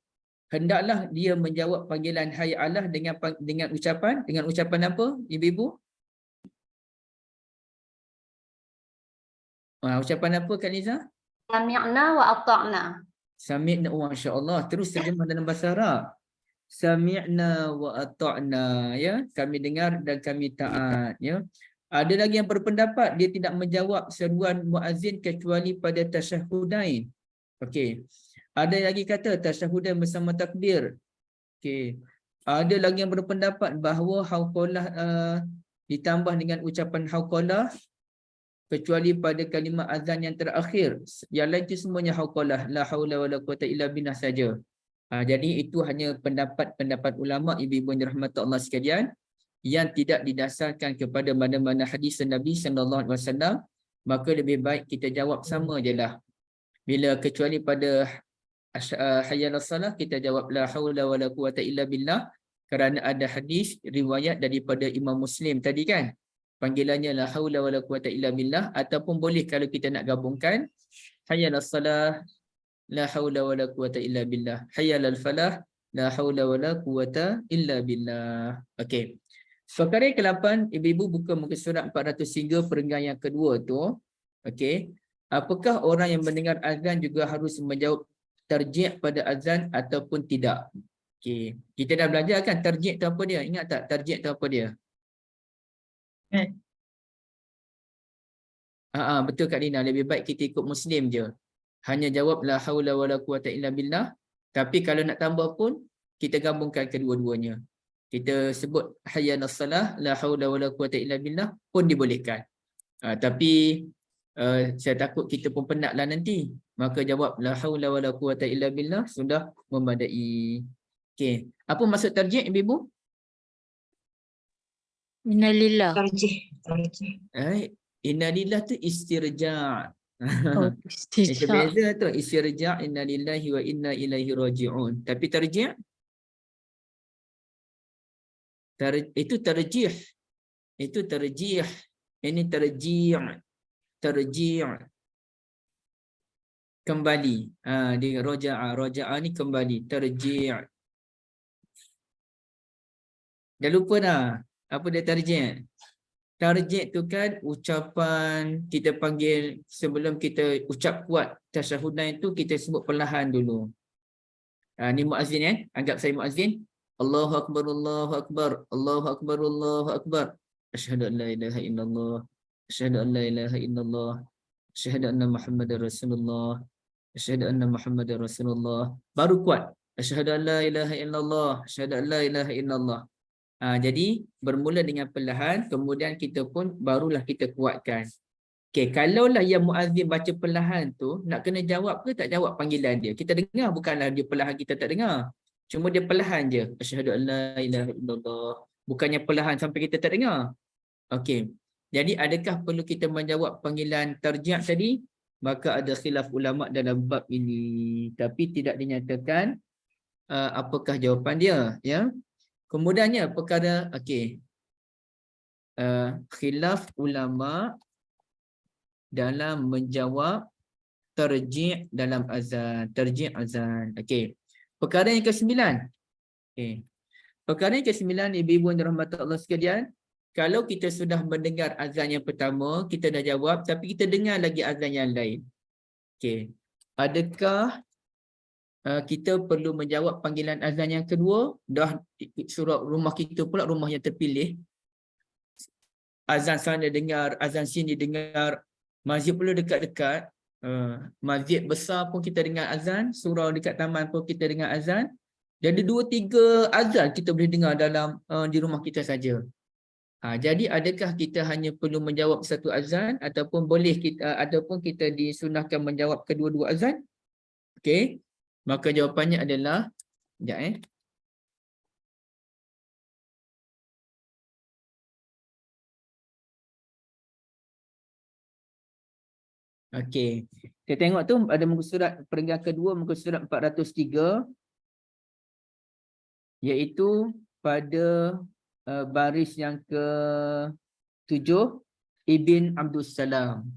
Hendaklah dia menjawab panggilan hayya 'alah dengan ucapan apa, ibu-ibu? Ucapan apa Kak Liza? Sami'na wa ata'na. Sami'na, masya-Allah. Terus terjemah dalam bahasa Arab. Sami'na wa ata'na, ya, kami dengar dan kami taat, ya. Ada lagi yang berpendapat dia tidak menjawab seruan muazzin kecuali pada tasyahudain. Okey. Ada lagi kata tasyahudain bersama takbir. Okey. Ada lagi yang berpendapat bahawa hauqalah ditambah dengan ucapan hauqalah kecuali pada kalimah azan yang terakhir. Yang lain itu semuanya hauqalah, la haula wala quwata illa billah saja. Jadi itu hanya pendapat ulama ibu-ibu yang dirahmati Allah sekalian yang tidak didasarkan kepada mana-mana hadis Nabi SAW, maka lebih baik kita jawab sama je lah. Bila kecuali pada hayya 'alas salah, kita jawab la haula wala quwata illa billah kerana ada hadis riwayat daripada Imam Muslim tadi kan. Panggilannya la haula wala quwata illa billah, ataupun boleh kalau kita nak gabungkan hayya 'alas salah la haula wala quwata illa billah, hayya 'alal falah la haula wala quwata illa billah. Okey. Perkara yang ke-8, ibu-ibu buka muka surat 403 perenggan yang kedua tu. Okey. Apakah orang yang mendengar azan juga harus menjawab tarjih pada azan ataupun tidak? Okey. Kita dah belajar kan tarjih tu apa dia? Ingat tak tarjih tu apa dia? Betul Kak Lina, lebih baik kita ikut Muslim je. Hanya jawab la haula wala quwata illa billah. Tapi kalau nak tambah pun kita gabungkan kedua-duanya. Kita sebut hayya 'alas salah la haula wala quwata illa billah pun dibolehkan. Tapi saya takut kita pun penatlah nanti. Maka jawab la haula wala quwata illa billah sudah memadai. Okey. Apa maksud tarjih ibu-ibu? Innalillah. Tarjih. Innalillah tu istirja'. Oh, Itu istirja'. beza tu, istirja' innalillahi wa inna ilaihi raji'un. Tapi tarjih itu tarjih. Itu tarjih. Ini tarjih. Tarjih. Kembali. Dia raja'a ni kembali. Tarjih. Dah lupa dah. Apa dia tarjih? Tarjih tu kan ucapan kita panggil sebelum kita ucap kuat tasyahudain tu kita sebut perlahan dulu. Ni muazzin anggap saya muazzin. Allahu akbar, Allahu akbar, Allahu akbar, Allahu akbar. Asyhadu an la ilaha illallah, asyhadu an la ilaha illallah, asyhadu anna Muhammadar Rasulullah, asyhadu anna Muhammadar Rasulullah. Baru kuat. Asyhadu an la ilaha illallah, asyhadu an la ilaha illallah. Jadi bermula dengan perlahan, kemudian kita pun barulah kita kuatkan. Okey, kalaulah yang muazzin baca perlahan tu, nak kena jawab ke tak jawab panggilan dia? Kita dengar, bukanlah dia perlahan kita tak dengar. Cuma dia perlahan je. Asyhadu an la ilaha illallah. Bukannya perlahan sampai kita tak dengar. Okey. Jadi adakah perlu kita menjawab panggilan tarjih tadi? Maka ada khilaf ulama dalam bab ini. Tapi tidak dinyatakan apakah jawapan dia, ya. Kemudiannya perkara khilaf ulama dalam menjawab tarjih dalam azan, tarjih azan. Okey. Perkara yang ke-9. Okey. Perkara yang ke-9 ibu-ibu yang dirahmati Allah sekalian, kalau kita sudah mendengar azan yang pertama, kita dah jawab tapi kita dengar lagi azan yang lain. Okey. Adakah kita perlu menjawab panggilan azan yang kedua? Dah surau rumah kita pula rumah yang terpilih. Azan sana dengar, azan sini dengar, masjid pula dekat-dekat. Masjid besar pun kita dengar azan, surau dekat taman pun kita dengar azan. Jadi 2-3 azan kita boleh dengar dalam di rumah kita saja. Jadi adakah kita hanya perlu menjawab satu azan ataupun boleh kita ataupun kita disunahkan menjawab kedua-dua azan? Okey. Maka jawapannya adalah sekejap Okey. Kita tengok tu ada muka surat perenggan kedua, muka surat 403, iaitu pada baris yang ke-7, Ibn Abdul Salam.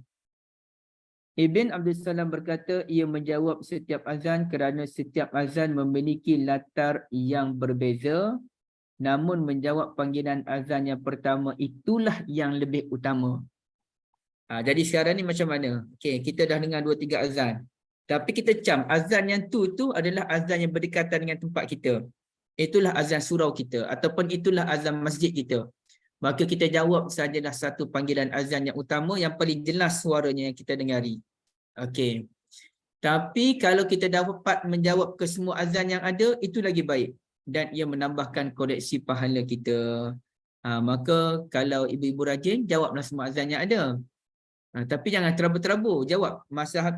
Ibn Abdul Salam berkata, ia menjawab setiap azan kerana setiap azan memiliki latar yang berbeza, namun menjawab panggilan azan yang pertama itulah yang lebih utama. Jadi sekarang ni macam mana? Okey, kita dah dengar 2-3 azan. Tapi kita cam azan yang tu adalah azan yang berdekatan dengan tempat kita. Itulah azan surau kita ataupun itulah azan masjid kita. Maka kita jawab sajalah satu panggilan azan yang utama yang paling jelas suaranya yang kita dengari. Okey. Tapi kalau kita dapat menjawab ke semua azan yang ada, itu lagi baik dan ia menambahkan koleksi pahala kita. Maka kalau ibu-ibu rajin, jawablah semua azan yang ada. Tapi jangan terabur-terabur, jawab. Masa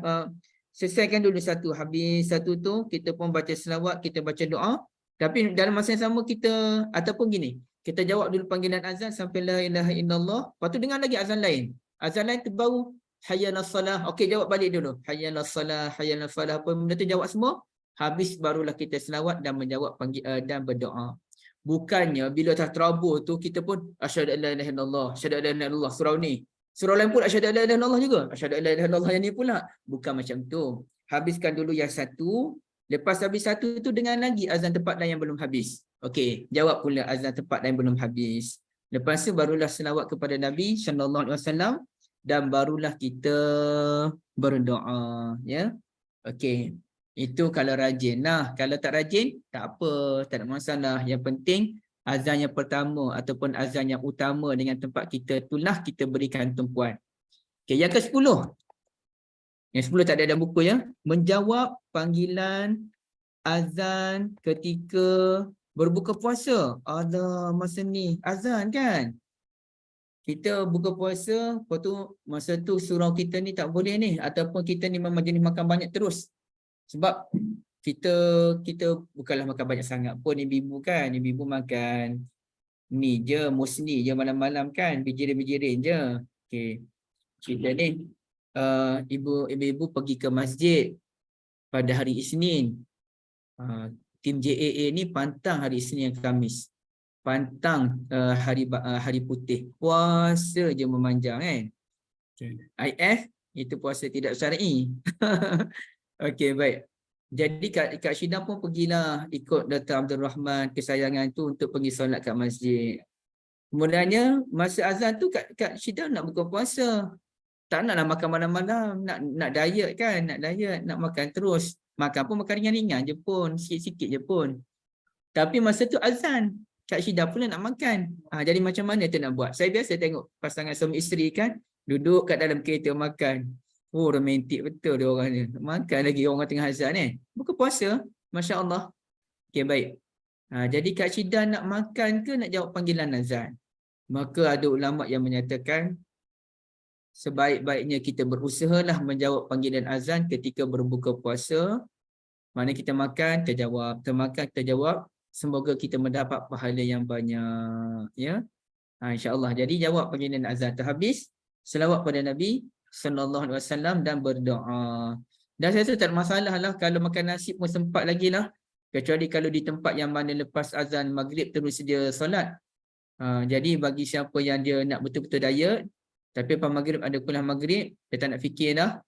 selesaikan dulu satu, habis satu tu kita pun baca selawat, kita baca doa. Tapi dalam masa yang sama kita ataupun gini, kita jawab dulu panggilan azan sampai la ilaha illallah, lepas tu dengar lagi azan lain. Azan lain tu baru hayyalas salah. Okey, jawab balik dulu. Hayyalas salah, hayyalas falah. Apa benda tu jawab semua. Habis barulah kita selawat dan menjawab dan berdoa. Bukannya bila dah terabur tu kita pun asyhadu an la ilaha illallah, asyhadu an la ilaha illallah surau ni. Surau lain pun asyhadu an la ilaha illallah juga. Asyhadu an la ilaha illallah yang ni pula. Bukan macam tu. Habiskan dulu yang satu. Lepas habis satu tu dengan lagi azan tempat lain yang belum habis. Okey, jawab pula azan tempat lain belum habis. Lepas tu barulah selawat kepada Nabi sallallahu alaihi wasallam dan barulah kita berdoa, ya. Okey. Itu kalau rajin. Nah, kalau tak rajin, tak apa, tak ada masalah. Yang penting azan yang pertama ataupun azan yang utama dengan tempat kita itulah kita berikan tumpuan. Okey, yang ke-10. Yang 10 tak ada dalam buku ya. Menjawab panggilan azan ketika berbuka puasa. Ada masa ni azan kan? Kita buka puasa, lepas tu masa tu surau kita ni tak boleh ni ataupun kita ni memang jenis makan banyak terus. Sebab kita bukanlah makan banyak sangat pun ibu-ibu kan. Ibu-ibu makan ni je, musni je malam-malam kan, bijirin-bijirin je. Okey. Kita ni ibu-ibu pergi ke masjid pada hari Isnin. Tim JAA ni pantang hari Isnin dan Khamis. Pantang hari putih. Puasa je memanjang kan. Okay. IF itu puasa tidak syar'i. Okey, baik. Jadi Kak Syida pun pergilah ikut Dr. Abdul Rahman kesayangan tu untuk pergi solat kat masjid. Kemudiannya masa azan tu Kak Syida nak buka puasa. Tak naklah makan malam-malam, nak diet kan, nak makan terus. Makan pun makan ringan-ringan je pun, sikit-sikit je pun. Tapi masa tu azan, Kak Syida pula nak makan. Jadi macam mana tu nak buat? Saya biasa tengok pasangan suami isteri kan, duduk kat dalam kereta makan. Oh, romantik betul dia orang ni. Makan lagi orang tengah azan ni. Buka puasa, masya-Allah. Okey, baik. Jadi Kak Syida nak makan ke nak jawab panggilan azan? Maka ada ulama yang menyatakan sebaik-baiknya kita berusahalah menjawab panggilan azan ketika berbuka puasa. Mana kita makan, terjawab. Termakan, terjawab. Semoga kita mendapat pahala yang banyak. Ya, insya-Allah. Jadi jawab panggilan azan terhabis, selawat pada Nabi sallallahu alaihi wasallam dan berdoa. Dan saya rasa tak ada masalah lah kalau makan nasi pun sempat lagi lah. Kecuali kalau di tempat yang mana lepas azan maghrib terus dia solat. Jadi bagi siapa yang dia nak betul-betul diet, tapi lepas maghrib ada kuliah maghrib, dia tak nak fikir dah,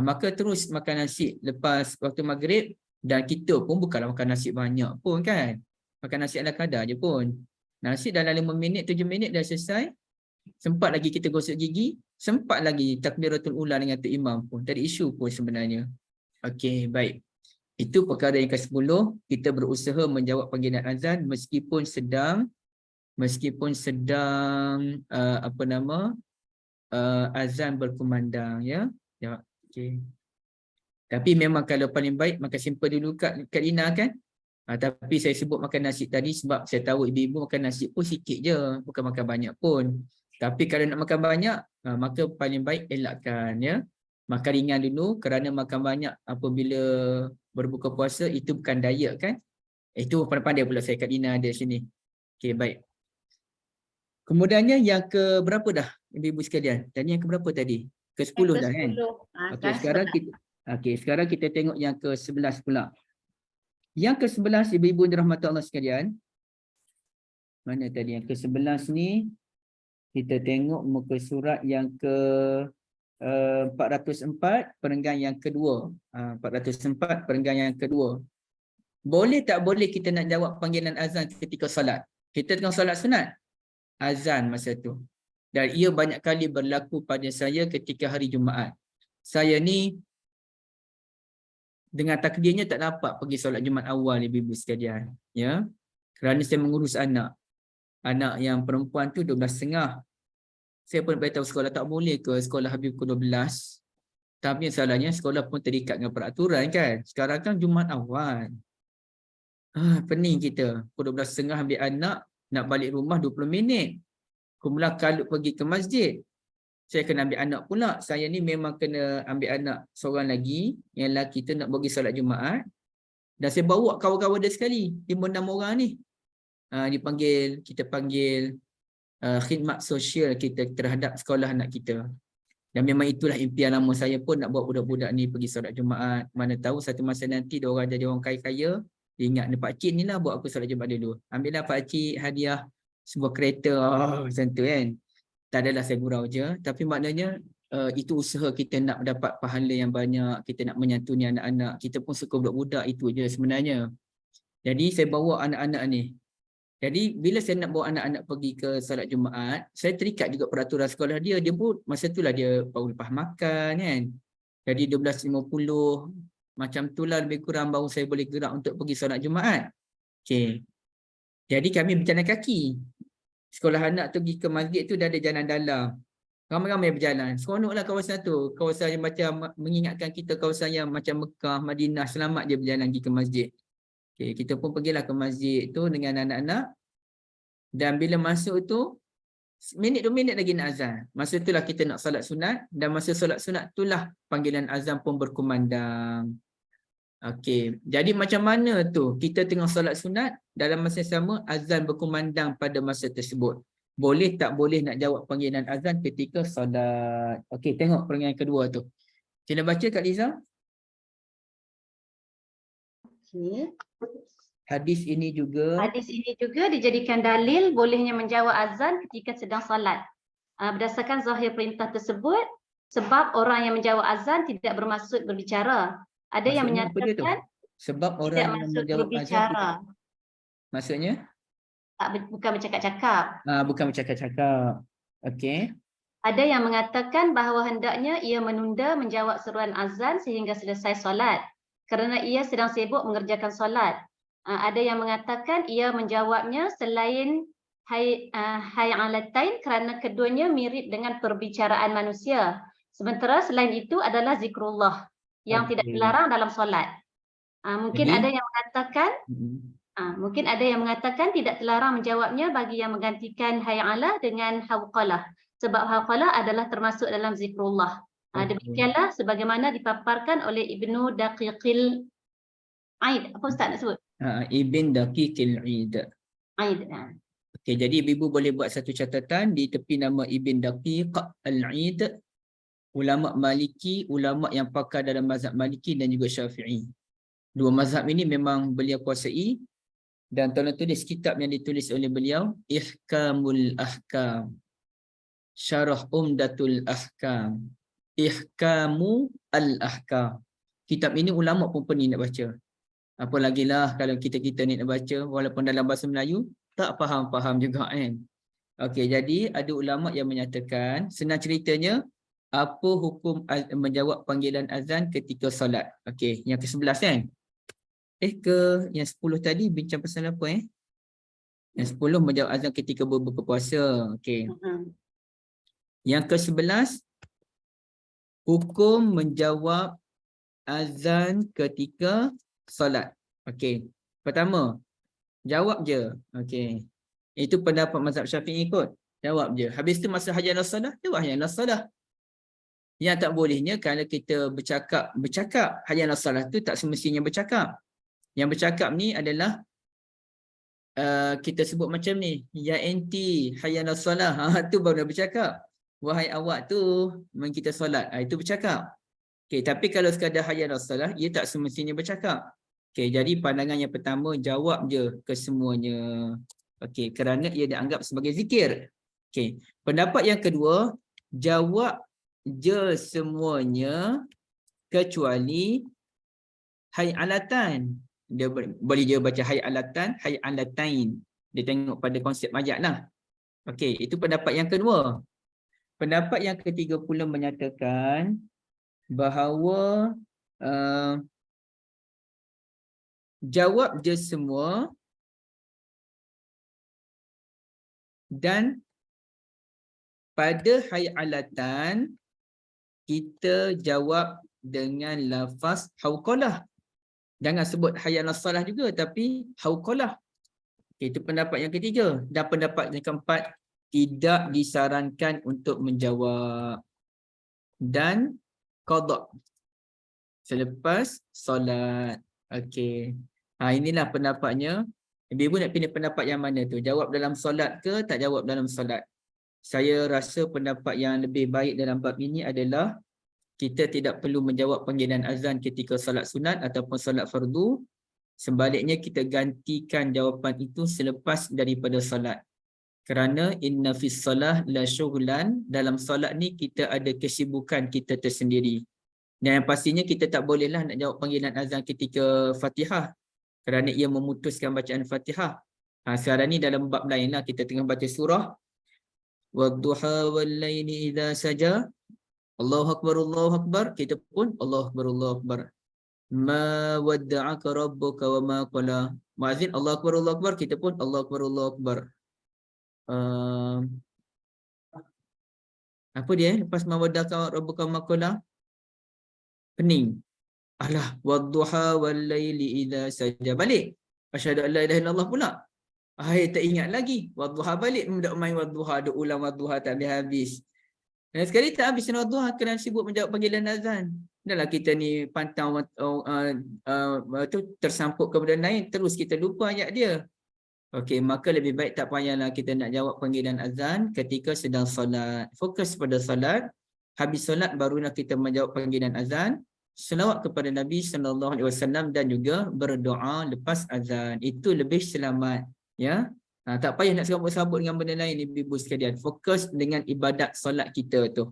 maka terus makan nasi lepas waktu maghrib. Dan kita pun bukanlah makan nasi banyak pun kan. Makan nasi ala kadar je pun. Nasi dalam 5 minit, 7 minit dah selesai. Sempat lagi kita gosok gigi. Sempat lagi takbiratul ula dengan Tok Imam pun. Tak ada isu pun sebenarnya. Okey, baik. Itu perkara yang ke-10. Kita berusaha menjawab panggilan azan meskipun sedang azan berkumandang ya. Ya, okey. Tapi memang kalau paling baik maka simpan dulu Kak Lina kan. Tapi saya sebut makan nasi tadi sebab saya tahu ibu-ibu makan nasi pun sikit je, bukan makan banyak pun. Tapi kalau nak makan banyak, maka paling baik elakkan ya. Makan ringan dulu, kerana makan banyak apabila berbuka puasa itu bukan diet kan. Itu pandai-pandai pula saya kat Dina ada sini. Okey, baik. Kemudiannya yang ke berapa dah ibu-ibu sekalian? Tadi yang ke berapa tadi? Ke-10 dah kan? Okey, sekarang kita tengok yang ke-11 pula. Yang ke-11 ibu-ibu dirahmati Allah sekalian. Mana tadi yang ke-11 ni? Kita tengok muka surat yang ke 404 perenggan yang kedua. 404 perenggan yang kedua. Boleh tak boleh kita nak jawab panggilan azan ketika solat? Kita tengah solat sunat, azan masa tu. Dan ia banyak kali berlaku pada saya ketika hari Jumaat. Saya ni dengan takdirnya tak dapat pergi solat Jumaat awal ibu-ibu sekalian, ya. Kerana saya mengurus anak. Anak yang perempuan tu 12.30. Saya pun beritahu sekolah tak boleh ke sekolah habis pukul 12. Tapi salahnya sekolah pun terikat dengan peraturan kan. Sekarang kan Jumaat awal. Pening kita. Pukul 12.30 ambil anak, nak balik rumah 20 minit. Kemudian kalau pergi ke masjid, saya kena ambil anak pula. Saya ni memang kena ambil anak seorang lagi. Yang lelaki kita nak pergi solat Jumaat. Dan saya bawa kawan-kawan dia sekali. 5-6 orang ni. Kita panggil khidmat sosial kita terhadap sekolah anak kita. Dan memang itulah impian lama saya pun nak bawa budak-budak ni pergi solat Jumaat. Mana tahu satu masa nanti dia orang jadi orang kaya-kaya. Dia ingat ni Pak Cik ni lah buat aku solat Jumaat dulu. Ambillah Pak Cik hadiah sebuah kereta. Macam tu kan. Tak adalah saya gurau je. Tapi maknanya itu usaha kita nak dapat pahala yang banyak. Kita nak menyantuni anak-anak. Kita pun suka budak-budak itu je sebenarnya. Jadi saya bawa anak-anak ni. Jadi bila saya nak bawa anak-anak pergi ke solat Jumaat, saya terikat juga peraturan sekolah dia. Dia pun masa itulah dia baru lepas makan kan. Jadi 12.50 macam itulah lebih kurang baru saya boleh gerak untuk pergi solat Jumaat. Okey. Jadi kami berjalan kaki. Sekolah anak tu pergi ke masjid tu dah ada jalan dalam. Ramai-ramai berjalan. Seronoklah kawasan tu. Kawasan yang macam mengingatkan kita kawasan yang macam Mekah, Madinah, selamat je berjalan pergi ke masjid. Okay, kita pun pergilah ke masjid tu dengan anak-anak. Dan bila masuk tu, minit 2 minit lagi nak azan. Masa itulah kita nak solat sunat. Dan masa solat sunat itulah panggilan azan pun berkumandang. Okey, jadi macam mana tu? Kita tengah solat sunat, dalam masa yang sama azan berkumandang pada masa tersebut. Boleh tak boleh nak jawab panggilan azan ketika solat? Okey, tengok perenggan kedua tu. Sila baca Kak Liza. Okey. Hadis ini juga dijadikan dalil bolehnya menjawab azan ketika sedang solat. Berdasarkan zahir perintah tersebut, sebab orang yang menjawab azan tidak bermaksud berbicara. Ada yang menyatakan sebab orang tidak yang maksud menjawab berbicara. azan maksudnya? Bukan bercakap-cakap. Bukan bercakap-cakap. Okey. Ada yang mengatakan bahawa hendaknya ia menunda menjawab seruan azan sehingga selesai solat kerana ia sedang sibuk mengerjakan solat. Ada yang mengatakan ia menjawabnya selain hayy 'alatain kerana keduanya mirip dengan perbicaraan manusia. Sementara selain itu adalah zikrullah yang tidak dilarang dalam solat. Mungkin ada yang mengatakan tidak terlarang menjawabnya bagi yang menggantikan hayy 'ala dengan hawqalah. Sebab hawqalah adalah termasuk dalam zikrullah. Demikianlah sebagaimana dipaparkan oleh Ibnu Daqiqil Aid. Apa Ustaz nak sebut? Ibn Daqiqil Aid. Okey, jadi ibu boleh buat satu catatan di tepi nama Ibn Daqiq Al-Aid. Ulama Maliki, ulama yang pakar dalam mazhab Maliki dan juga Syafi'i. Dua mazhab ini memang beliau kuasai. Dan tolong tulis kitab yang ditulis oleh beliau, Ihkamul Ahkam, Syarah Umdatul Ahkam, Ihkamu Al-Ahkam. Kitab ini ulama pun pening nak baca. Apa lagilah kalau kita ni nak baca, walaupun dalam bahasa Melayu, tak faham-faham juga kan. Okey, jadi ada ulama yang menyatakan, senang ceritanya, apa hukum menjawab panggilan azan ketika solat. Okey, yang ke-11 kan? Yang 10 tadi bincang pasal apa Yang 10 menjawab azan ketika berbuka puasa. Okey. Yang ke-11, hukum menjawab azan ketika solat. Okey. Pertama, jawab je. Okey. Itu pendapat mazhab Syafi'i kot. Jawab je. Habis tu masa hayya 'alas salah, jawab hayya 'alas salah. Yang tak bolehnya kalau kita bercakap hayya 'alas salah tu tak semestinya bercakap. Yang bercakap ni adalah kita sebut macam ni, ya enti hayya 'alas salah. Tu baru dah bercakap. Wahai awak tu, mari kita solat. Itu bercakap. Okey, tapi kalau sekadar hayya 'alas salah, ia tak semestinya bercakap. Okey, jadi pandangan yang pertama, jawab je kesemuanya. Okey, kerana ia dianggap sebagai zikir. Okey, pendapat yang kedua, jawab je semuanya kecuali hay'alatan. Dia boleh je baca hay'alatan, hay'alatain. Dia tengok pada konsep ayat lah. Okey, itu pendapat yang kedua. Pendapat yang ketiga pula menyatakan bahawa jawab je semua dan pada hay'alatan kita jawab dengan lafaz hauqalah. Jangan sebut hayya 'alas salah juga, tapi hauqalah. Itu pendapat yang ketiga. Dan pendapat yang keempat, tidak disarankan untuk menjawab dan qada selepas solat. Okey. Inilah pendapatnya. Ibu nak pilih pendapat yang mana tu? Jawab dalam solat ke tak jawab dalam solat? Saya rasa pendapat yang lebih baik dalam bab ini adalah kita tidak perlu menjawab panggilan azan ketika solat sunat ataupun solat fardu. Sebaliknya kita gantikan jawapan itu selepas daripada solat. Kerana inna fis salah la syughlan, dalam solat ni kita ada kesibukan kita tersendiri. Dan yang pastinya kita tak bolehlah nak jawab panggilan azan ketika Fatihah kerana ia memutuskan bacaan Fatihah. Sekarang ni dalam bab lain lah, kita tengah baca surah wadduha wal laili idza saja, Allahu akbar, kita pun Allahu akbar. Ma wadda'aka rabbuka wa ma qala. Muazzin Allahu akbar, kita pun Allahu akbar. Apa dia lepas ma wadda'aka rabbuka wa ma qala? Pening. Alah, wadduha wal laili idza saja. Balik. Asyhadu an la ilaha illallah pula. Tak ingat lagi. Wadduha balik, dak main wadduha, dak ulang wadduha tak habis. Dan sekali tak habis wadduha kerana sibuk menjawab panggilan azan. Dahlah kita ni pantau tersampuk ke benda lain, terus kita lupa ayat dia. Okey, maka lebih baik tak payahlah kita nak jawab panggilan azan ketika sedang solat. Fokus pada solat. Habis solat barulah kita menjawab panggilan azan. Selawat kepada Nabi SAW dan juga berdoa lepas azan. Itu lebih selamat, ya. Tak payah nak sabut-sabut dengan benda lain, ibu-ibu sekalian. Fokus dengan ibadat solat kita tu.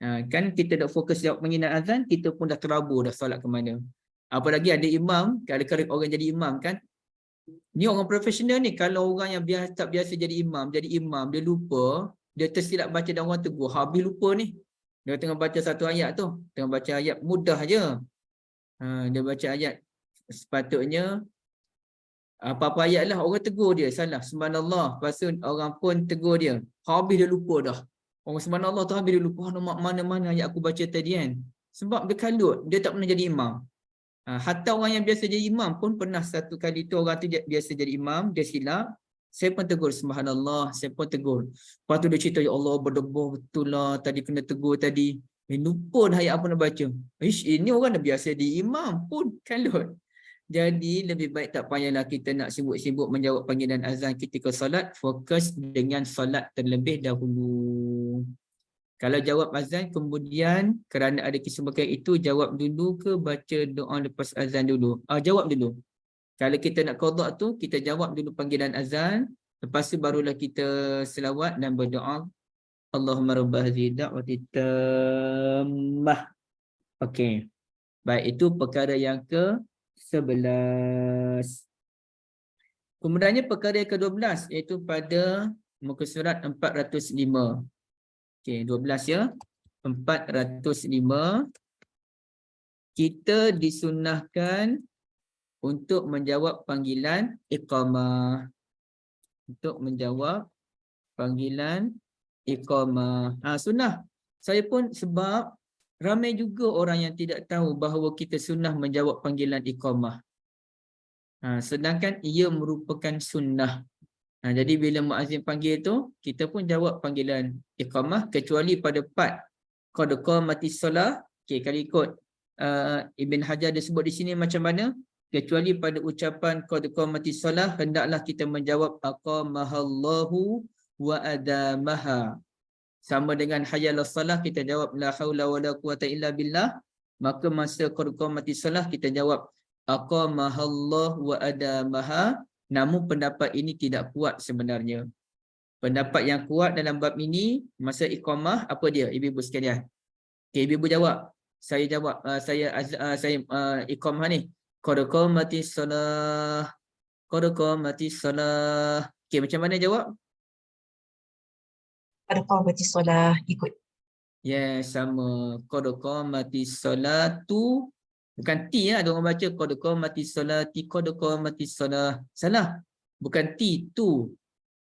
Kan kita dah fokus jawab panggilan azan, kita pun dah terabur dah solat ke mana. Apalagi ada imam, kalau orang jadi imam kan. Ni orang profesional ni, kalau orang yang tak biasa jadi imam, dia lupa, dia tersilap baca dan orang tegur, habis lupa ni. Dia tengah baca satu ayat tu, tengah baca ayat mudah je. Dia baca ayat sepatutnya apa-apa ayat lah, orang tegur dia salah, subhanallah, lepas tu orang pun tegur dia, habis dia lupa dah. Orang subhanallah tu habis dia lupa, mana-mana ayat aku baca tadi kan. Sebab dia kalut, dia tak pernah jadi imam. Hatta orang yang biasa jadi imam pun pernah satu kali tu orang tu biasa jadi imam, dia silap. Saya pun tegur, subhanallah, saya pun tegur. Lepas tu dia cerita, ya Allah berdebar betul lah, tadi kena tegur tadi. Lupa dah ayat apa nak baca. Ini orang dah biasa di imam pun kalut. Jadi lebih baik tak payahlah kita nak sibuk-sibuk menjawab panggilan azan ketika solat. Fokus dengan solat terlebih dahulu. Kalau jawab azan kemudian kerana ada kesibukan itu, jawab dulu ke baca doa lepas azan dulu? Jawab dulu. Kalau kita nak qada tu, kita jawab dulu panggilan azan, lepas tu barulah kita selawat dan berdoa. Allahumma rabb hadhihi da'wati tammah. Okey. Baik, itu perkara yang ke-11. Kemudiannya perkara yang ke-12 iaitu pada muka surat 405. Okey, 12 ya. 405. Kita disunnahkan untuk menjawab panggilan iqamah. Untuk menjawab panggilan iqamah. Sunnah. Saya pun sebab ramai juga orang yang tidak tahu bahawa kita sunnah menjawab panggilan iqamah. Sedangkan ia merupakan sunnah. Jadi bila muazzin panggil tu, kita pun jawab panggilan iqamah kecuali pada part qad qamatis solah. Okey, kalau ikut Ibn Hajar dia sebut di sini macam mana? Kecuali pada ucapan qad qamatis solah, hendaklah kita menjawab aqamahallahu wa adamaha. Sama dengan hayalas salah, kita jawab la haula wala quwata illa billah. Maka masa qad qamatis solah, kita jawab aqamahallahu wa adamaha. Namun pendapat ini tidak kuat sebenarnya. Pendapat yang kuat dalam bab ini, masa iqamah, apa dia ibu-ibu sekalian? Okay, ibu-ibu jawab. Saya jawab, saya iqamah ni. Qad qamatis solah. Qad qamatis solah. Okay, macam mana jawab? Qad qamatis solah, ikut. Yes, sama. Qad qamatis solatu. Bukan T lah, ada orang baca qad qamatis solati, qad qamatis solah. Salah. Bukan T, tu.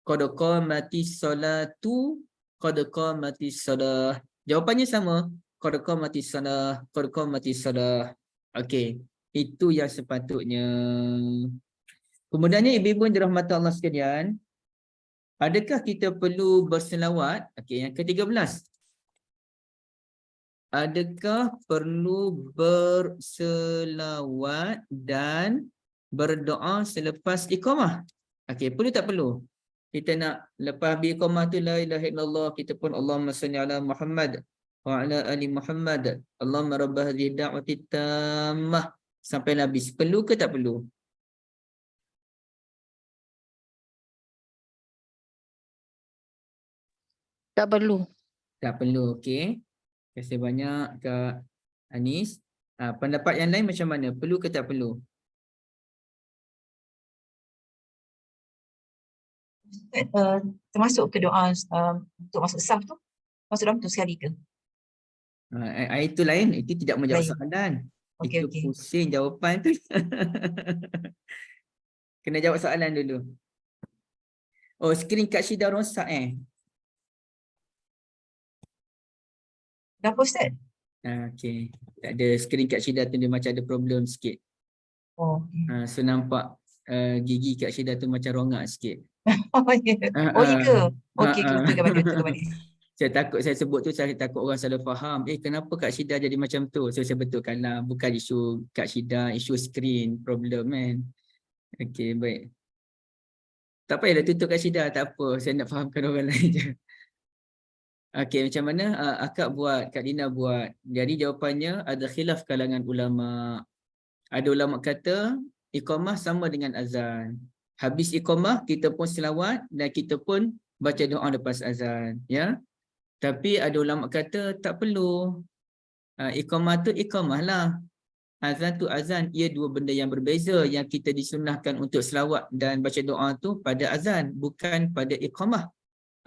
Qad qamatis solatu, qad qamatis solah. Jawapannya sama. Qad qamatis solah, qad qamatis solah. Okey, itu yang sepatutnya. Kemudiannya ibu-ibu yang dirahmati Allah sekalian, adakah kita perlu berselawat? Okey, yang ke-13. Adakah perlu berselawat dan berdoa selepas iqamah? Okey, perlu tak perlu? Kita nak lepas habis iqamah tu la ilaha illallah, kita pun Allahumma salli ala Muhammad wa ala ali Muhammad. Allahumma rabb hadhihi da'wati tammah sampai habis. Perlu ke tak perlu? Tak perlu. Tak perlu, okey. Terima kasih banyak Kak Anis. Pendapat yang lain macam mana? Perlu ke tak perlu? Termasuk ke doa untuk masuk saf tu? Masuk dalam tu sekali ke? Itu lain, itu tidak menjawab Lain. soalan. Okey, Itu okey. pusing jawapan tu. Kena jawab soalan dulu. Oh, skrin Kak Syida rosak Kenapa Ustaz? Okey. Tak ada, skrin Kak Syida tu dia macam ada problem sikit. Oh, So nampak gigi Kak Syida tu macam rongak sikit. oh ya ke? Okey, kita balik. Saya takut saya sebut tu, saya takut orang salah faham. Kenapa Kak Syida jadi macam tu? So saya betulkanlah, bukan isu Kak Syida, isu skrin problem kan. Okey, baik. Tak payahlah tutup Kak Syida, tak apa. Saya nak fahamkan orang lain je. Okey, macam mana Akak buat, Kak Dina buat. Jadi jawapannya ada khilaf kalangan ulama. Ada ulama kata iqamah sama dengan azan. Habis iqamah kita pun selawat dan kita pun baca doa lepas azan, ya. Tapi ada ulama kata tak perlu. Iqamah tu iqamah lah. Azan tu azan, ia dua benda yang berbeza. Yang kita disunahkan untuk selawat dan baca doa tu pada azan, bukan pada iqamah.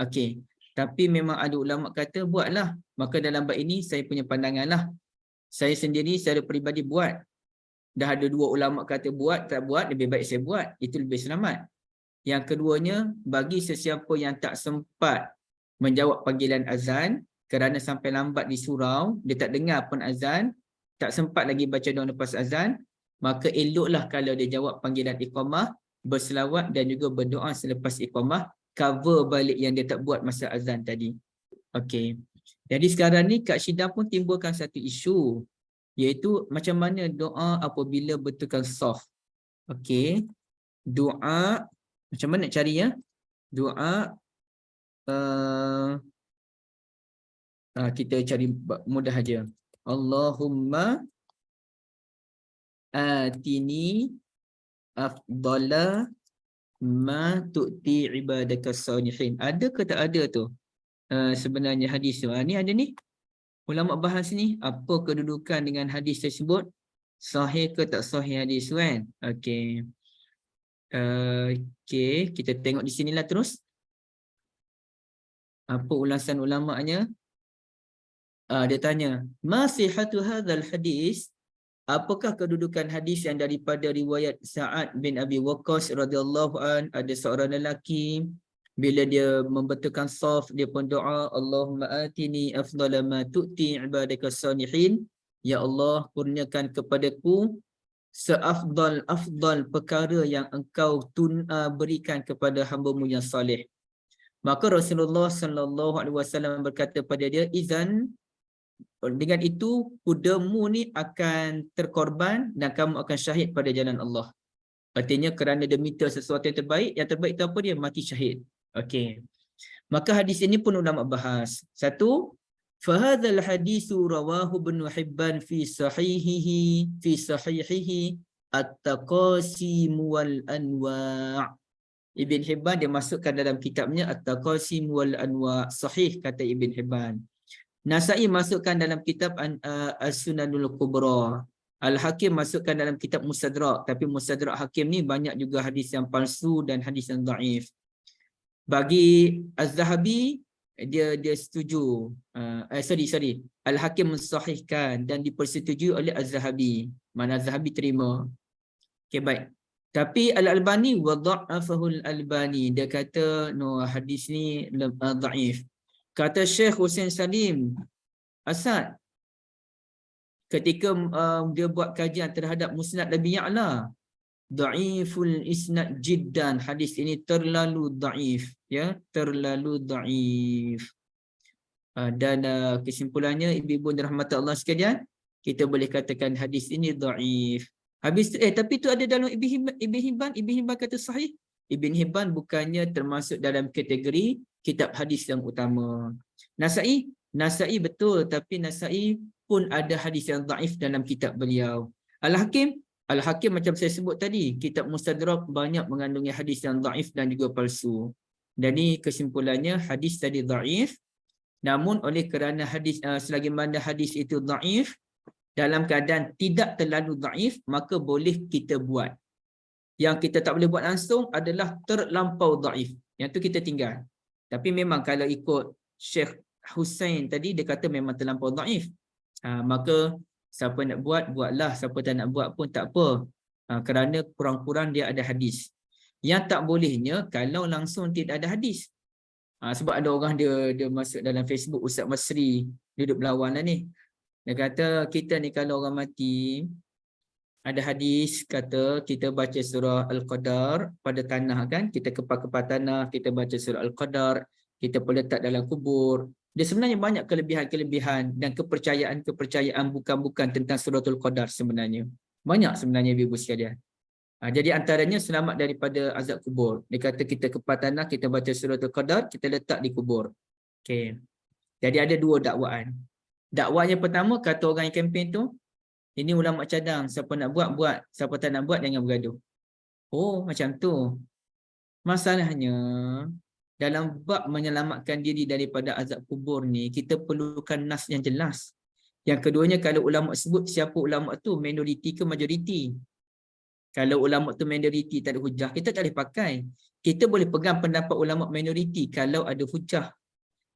Okey. Tapi memang ada ulama kata buatlah. Maka dalam bab ini saya punya pandangan lah. Saya sendiri secara peribadi buat. Dah ada dua ulama kata buat, tak buat, lebih baik saya buat. Itu lebih selamat. Yang keduanya, bagi sesiapa yang tak sempat menjawab panggilan azan kerana sampai lambat di surau, dia tak dengar pun azan, tak sempat lagi baca doa lepas azan, maka eloklah kalau dia jawab panggilan iqamah, berselawat dan juga berdoa selepas iqamah, cover balik yang dia tak buat masa azan tadi. Okey. Jadi sekarang ni Kak Syida pun timbulkan satu isu, iaitu macam mana doa apabila betulkan saf. Okey. Doa macam mana nak cari ya? Doa kita cari mudah aja. Allahumma atini afdala ma tu'ti ibadaka salihin. Ada ke tak ada tu? Sebenarnya hadis tu. Ni ada ni. Ulama bahas ni apa kedudukan dengan hadis tersebut? Sahih ke tak sahih hadis tu kan? Okey. Okey, kita tengok di sinilah terus. Apa ulasan ulama'nya? Dia tanya, ma sihhatu hadzal hadis? Apakah kedudukan hadis yang daripada riwayat Sa'ad bin Abi Waqqas radhiyallahu an, ada seorang lelaki bila dia membetulkan saf dia pun doa, Allahumma atini afdala ma tu'ti ibadaka salihin, ya Allah kurniakan kepadaku seafdal perkara yang engkau berikan kepada hamba-Mu yang saleh. Maka Rasulullah sallallahu alaihi wasallam berkata pada dia, izan, dengan itu kudamu ni akan terkorban dan kamu akan syahid pada jalan Allah. Artinya kerana dia minta sesuatu yang terbaik itu apa dia? Mati syahid. Okey. Maka hadis ini pun ulama bahas. Satu, fahadzal hadisu rawahu Ibn Hibban fi sahihihi at-taqasim wal anwa'. Ibn Hibban dia masukkan dalam kitabnya at-taqasim wal anwa', sahih kata Ibn Hibban. Nasa'i masukkan dalam kitab As-Sunanul Kubra. Al-Hakim masukkan dalam kitab Mustadrak, tapi Mustadrak Hakim ni banyak juga hadis yang palsu dan hadis yang dhaif. Bagi Az-Zahabi dia setuju. Al-Hakim mensahihkan dan dipersetujui oleh Az-Zahabi. Mana Az-Zahabi terima. Okey, baik. Tapi Al-Albani wadha'afahu Al-Albani, dia kata no, hadis ni dhaif. Kata Syekh Hussein Salim Asad ketika dia buat kajian terhadap Musnad Nabi Ya'la, dhaiful isnad jiddan, hadis ini terlalu dhaif, ya, terlalu dhaif. Dan kesimpulannya ibu-ibu dirahmati Allah sekalian, kita boleh katakan hadis ini dhaif. Habis tapi itu ada dalam Ibn Hibban kata sahih. Ibn Hibban bukannya termasuk dalam kategori kitab hadis yang utama. Nasa'i betul, tapi Nasa'i pun ada hadis yang dhaif dalam kitab beliau. Al-Hakim macam saya sebut tadi, kitab Mustadrak banyak mengandungi hadis yang dhaif dan juga palsu. Jadi kesimpulannya hadis tadi dhaif, namun oleh kerana hadis selagi mana hadis itu dhaif, dalam keadaan tidak terlalu dhaif, maka boleh kita buat. Yang kita tak boleh buat langsung adalah terlampau dhaif. Yang tu kita tinggal. Tapi memang kalau ikut Syekh Hussein tadi, dia kata memang terlampau dhaif. Maka siapa nak buat, buatlah. Siapa tak nak buat pun tak apa. Kerana kurang-kurang dia ada hadis. Yang tak bolehnya kalau langsung tidak ada hadis. Sebab ada orang dia masuk dalam Facebook, Ustaz Masri duduk berlawan lah ni. Dia kata kita ni kalau orang mati, ada hadis kata kita baca surah Al-Qadar pada tanah kan, kita kepal-kepal tanah, kita baca surah Al-Qadar, kita pun letak dalam kubur. Dia sebenarnya banyak kelebihan-kelebihan dan kepercayaan bukan tentang suratul Qadar sebenarnya. Banyak sebenarnya ibu sekalian. Jadi antaranya selamat daripada azab kubur. Dia kata kita kepal tanah, kita baca suratul Qadar, kita letak di kubur. Okey. Jadi ada dua dakwaan. Dakwah yang pertama kata orang yang kempen tu, ini ulama cadang, siapa nak buat, siapa tak nak buat jangan bergaduh. Oh, macam tu. Masalahnya dalam bab menyelamatkan diri daripada azab kubur ni, kita perlukan nas yang jelas. Yang keduanya, kalau ulama sebut siapa ulama tu, minoriti ke majoriti. Kalau ulama tu minoriti tak ada hujah, kita tak boleh pakai. Kita boleh pegang pendapat ulama minoriti kalau ada hujah.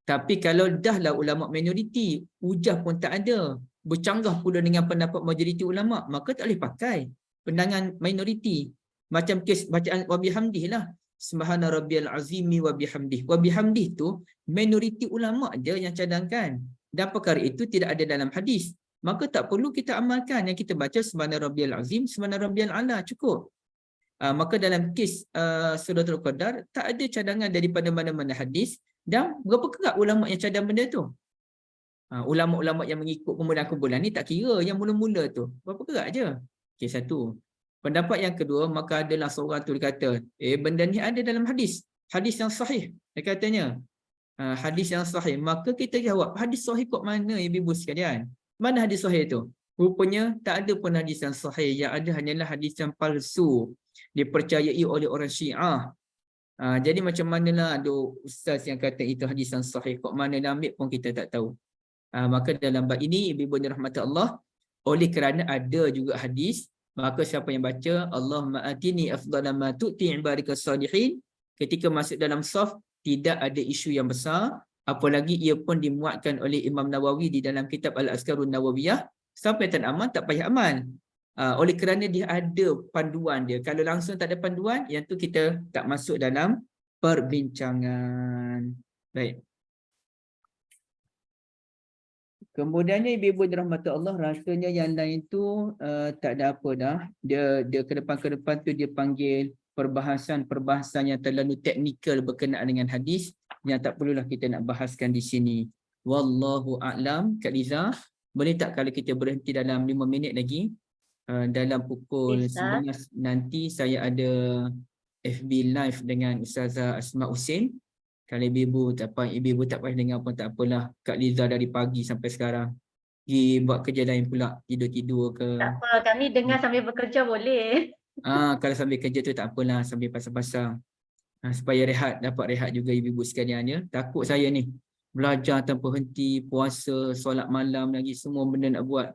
Tapi kalau dahlah ulama minoriti, hujah pun tak ada, bercanggah pula dengan pendapat majoriti ulama, maka tak boleh pakai pandangan minoriti. Macam kes bacaan wa bihamdih lah. Subhana rabbiyal azimi wa bihamdih. Wa bihamdih tu minoriti ulama je yang cadangkan. Dan perkara itu tidak ada dalam hadis. Maka tak perlu kita amalkan, yang kita baca subhana rabbiyal azim, subhana rabbiyal ala, cukup. Maka dalam kes suratul Qadar tak ada cadangan daripada mana-mana hadis. Dan berapa kerat ulama yang cadang benda tu? Ulama-ulama yang mengikut kumpulan-kumpulan ni tak kira yang mula-mula tu. Berapa kerat je? Okey, satu. Pendapat yang kedua, maka adalah seorang tu dia kata, benda ni ada dalam hadis. Hadis yang sahih. Dia katanya, hadis yang sahih. Maka kita jawab, hadis sahih kat mana ibu-ibu sekalian? Mana hadis sahih tu? Rupanya tak ada pun hadis yang sahih. Yang ada hanyalah hadis yang palsu. Dipercayai oleh orang Syiah. Jadi macam manalah ada ustaz yang kata itu hadis yang sahih, kok mana dia ambil pun kita tak tahu. Maka dalam bab ini ibu-ibu dirahmati Allah, oleh kerana ada juga hadis, maka siapa yang baca Allahumma atini afdala ma tu'ti ibadikas salihin, ketika masuk dalam saf tidak ada isu yang besar, apalagi ia pun dimuatkan oleh Imam Nawawi di dalam kitab Al-Azkarun Nawawiyah. Sampai tak amal tak payah amal. Oleh kerana dia ada panduan dia. Kalau langsung tak ada panduan, yang tu kita tak masuk dalam perbincangan. Baik. Kemudiannya ibu-ibu dirahmati Allah, rasanya yang lain tu tak ada apa dah. Dia ke depan tu dia panggil perbahasan yang terlalu teknikal berkenaan dengan hadis yang tak perlulah kita nak bahaskan di sini. Wallahu a'lam. Kak Liza, boleh tak kalau kita berhenti dalam 5 minit lagi? Dalam pukul Bisa. 11 nanti saya ada FB live dengan Ustazah Asma Husin. Kalau ibu-ibu tak payah dengar pun tak apalah. Kak Liza dari pagi sampai sekarang pergi buat kerja lain pula, tidur-tidur ke. Tak apa, kami dengar sambil bekerja boleh. Kalau sambil kerja tu tak apalah, sambil pasang-pasang. Supaya dapat rehat juga ibu-ibu sekalian ya. Takut saya ni belajar tanpa henti, puasa, solat malam lagi, semua benda nak buat.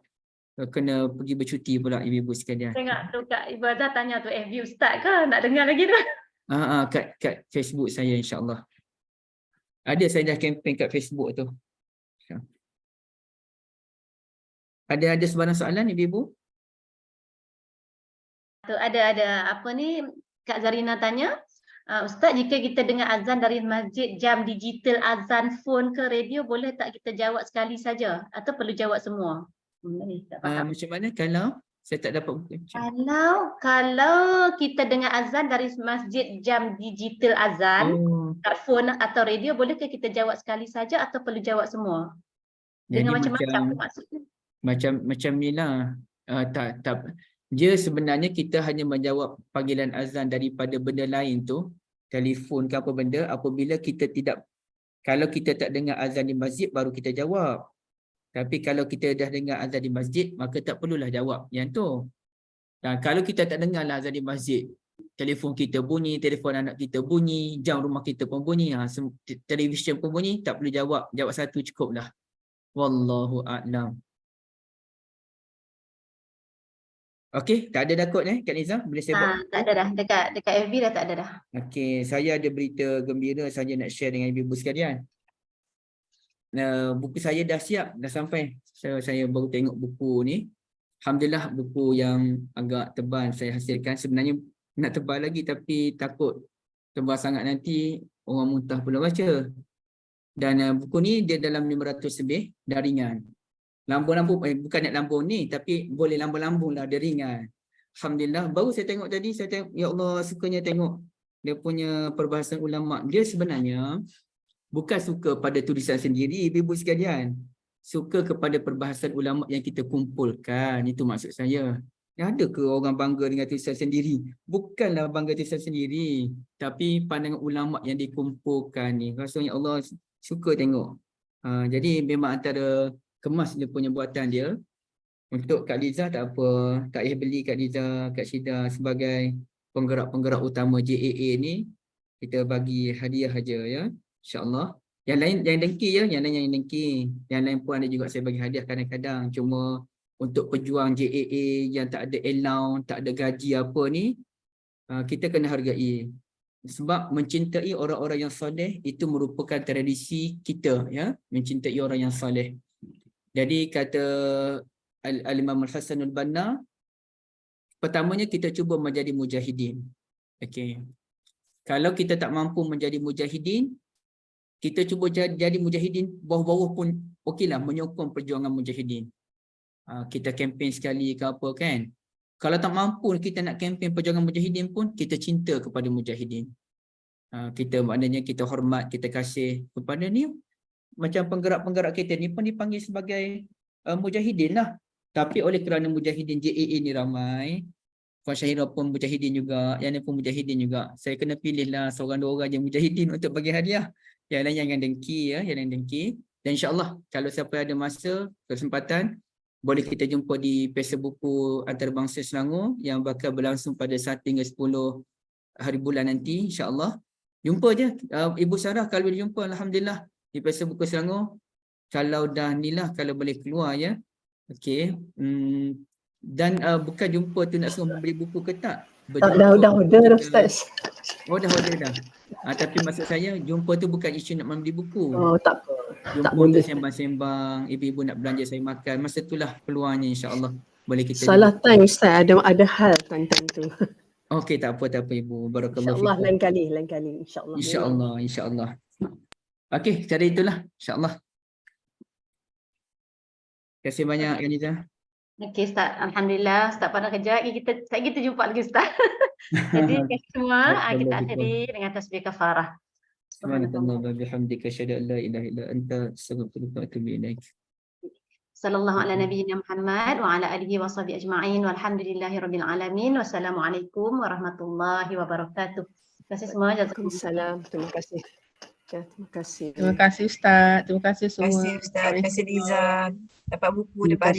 Kena pergi bercuti pula ibu-ibu sekalian. Tengok tu Kak Ibadah tanya tu, FB Ustaz ke? Nak dengar lagi tu? Kat Facebook saya insya-Allah. Ada saya dah campaign kat Facebook tu. Ada sebarang soalan ibu-ibu? Tu ada apa ni Kak Zarina tanya, Ustaz, jika kita dengar azan dari masjid, jam digital azan phone ke radio, boleh tak kita jawab sekali saja atau perlu jawab semua? Tak faham. Macam mana kalau saya tak dapat Kalau kita dengar azan dari masjid, jam digital azan kat phone atau radio, bolehkah kita jawab sekali saja atau perlu jawab semua? Dengan macam-macam tu maksudnya. Macam ni lah. Tak. Dia sebenarnya kita hanya menjawab panggilan azan daripada benda lain tu, telefon ke apa benda, apabila kalau kita tak dengar azan di masjid baru kita jawab. Tapi kalau kita dah dengar azan di masjid, maka tak perlulah jawab yang tu. Dan kalau kita tak dengar lah azan di masjid, telefon kita bunyi, telefon anak kita bunyi, jam rumah kita pun bunyi, televisyen pun bunyi, tak perlu jawab. Jawab satu cukup lah. Wallahu a'lam. Okey, tak ada dah kot Kak Liza? Boleh saya buat? Tak ada dah. Dekat FB dah tak ada dah. Okey, saya ada berita gembira saja nak share dengan ibu-ibu sekalian. Buku saya dah siap, dah sampai. Saya baru tengok buku ni. Alhamdulillah, buku yang agak tebal saya hasilkan. Sebenarnya nak tebal lagi tapi takut tebal sangat nanti orang muntah pula baca. Dan buku ni dia dalam 500 lebih dan ringan. Lambung-lambung, bukan nak lambung ni, tapi boleh lambung-lambung lah, dia ringan. Alhamdulillah, baru saya tengok tadi, ya Allah, sukanya tengok dia punya perbahasan ulama'. Dia sebenarnya bukan suka pada tulisan sendiri, ibu-ibu sekalian. Suka kepada perbahasan ulama' yang kita kumpulkan, itu maksud saya. Ada ke orang bangga dengan tulisan sendiri? Bukanlah bangga tulisan sendiri, tapi pandangan ulama' yang dikumpulkan ni. Rasanya Allah suka tengok. Jadi memang antara kemas dia punya buatan dia. Untuk Kak Liza tak apa, tak payah beli Kak Liza, Kak Syida sebagai penggerak-penggerak utama JAA ni, kita bagi hadiah aja ya, insya-Allah. Yang lain yang dengki ya, yang lain pun ada juga saya bagi hadiah kadang-kadang. Cuma untuk pejuang JAA yang tak ada allowance, tak ada gaji apa ni, kita kena hargai. Sebab mencintai orang-orang yang soleh itu merupakan tradisi kita ya, mencintai orang yang soleh. Jadi kata Al-Imam Al-Hasanul Banna, pertamanya kita cuba menjadi mujahidin. Okey. Kalau kita tak mampu menjadi mujahidin, kita cuba jadi mujahidin bawah-bawah pun okeylah, menyokong perjuangan mujahidin. Kita kempen sekali ke apa kan. Kalau tak mampu kita nak kempen perjuangan mujahidin pun, kita cinta kepada mujahidin. Kita maknanya kita hormat, kita kasih kepada ni. Macam penggerak-penggerak kita ni pun dipanggil sebagai mujahidin lah. Tapi oleh kerana mujahidin JAA ni ramai, Puan Syahira pun mujahidin juga, yang lain pun mujahidin juga. Saya kena pilihlah seorang dua orang je mujahidin untuk bagi hadiah. Yang lain jangan dengki ya, yang lain dengki. Dan insya-Allah kalau siapa ada masa, kesempatan, boleh kita jumpa di Pesta Buku Antarabangsa Selangor yang bakal berlangsung pada 1 hingga 10 hari bulan nanti insya-Allah. Jumpa je Ibu Sarah, kalau boleh jumpa alhamdulillah di Pesta Buku Selangor. Kalau dah nilah, kalau boleh keluar ya. Okey. Dan bukan jumpa tu nak suruh membeli buku ke tak? Dah order Ustaz. Oh dah order dah. Tapi maksud saya jumpa tu bukan isu nak membeli buku. Oh tak apa. Jumpa Tak boleh. sembang-sembang, ibu-ibu nak belanja saya makan. Masa itulah peluangnya insya-Allah. Boleh kita Salah time Ustaz, ada hal time tu. Okey, tak apa ibu. Barakallahu InsyaAllah fikum. lain kali insyaAllah. Insya-Allah. Okey, cara itulah insya-Allah. Terima kasih banyak Khadijah. Okey Ustaz, alhamdulillah Ustaz pada kerja. Kita jumpa lagi Ustaz. Jadi terima kasih semua. Kita akhiri dengan tasbih kafarah. Subhanallah wa bihamdika asyhadu an la ilaha illa anta astaghfiruka wa atubu ilaik. Sallallahu ala nabiyyina Muhammad wa ala alihi wa sahbihi ajma'in walhamdulillahi rabbil alamin. Wassalamualaikum warahmatullahi wabarakatuh. Terima kasih semua. Jazakumullah. Waalaikumsalam. Terima kasih. Ya, terima kasih. Terima kasih Ustaz. Terima kasih Terima semua. kasih Ustaz. Terima kasih Liza. Dapat buku, Terima dapat kasih.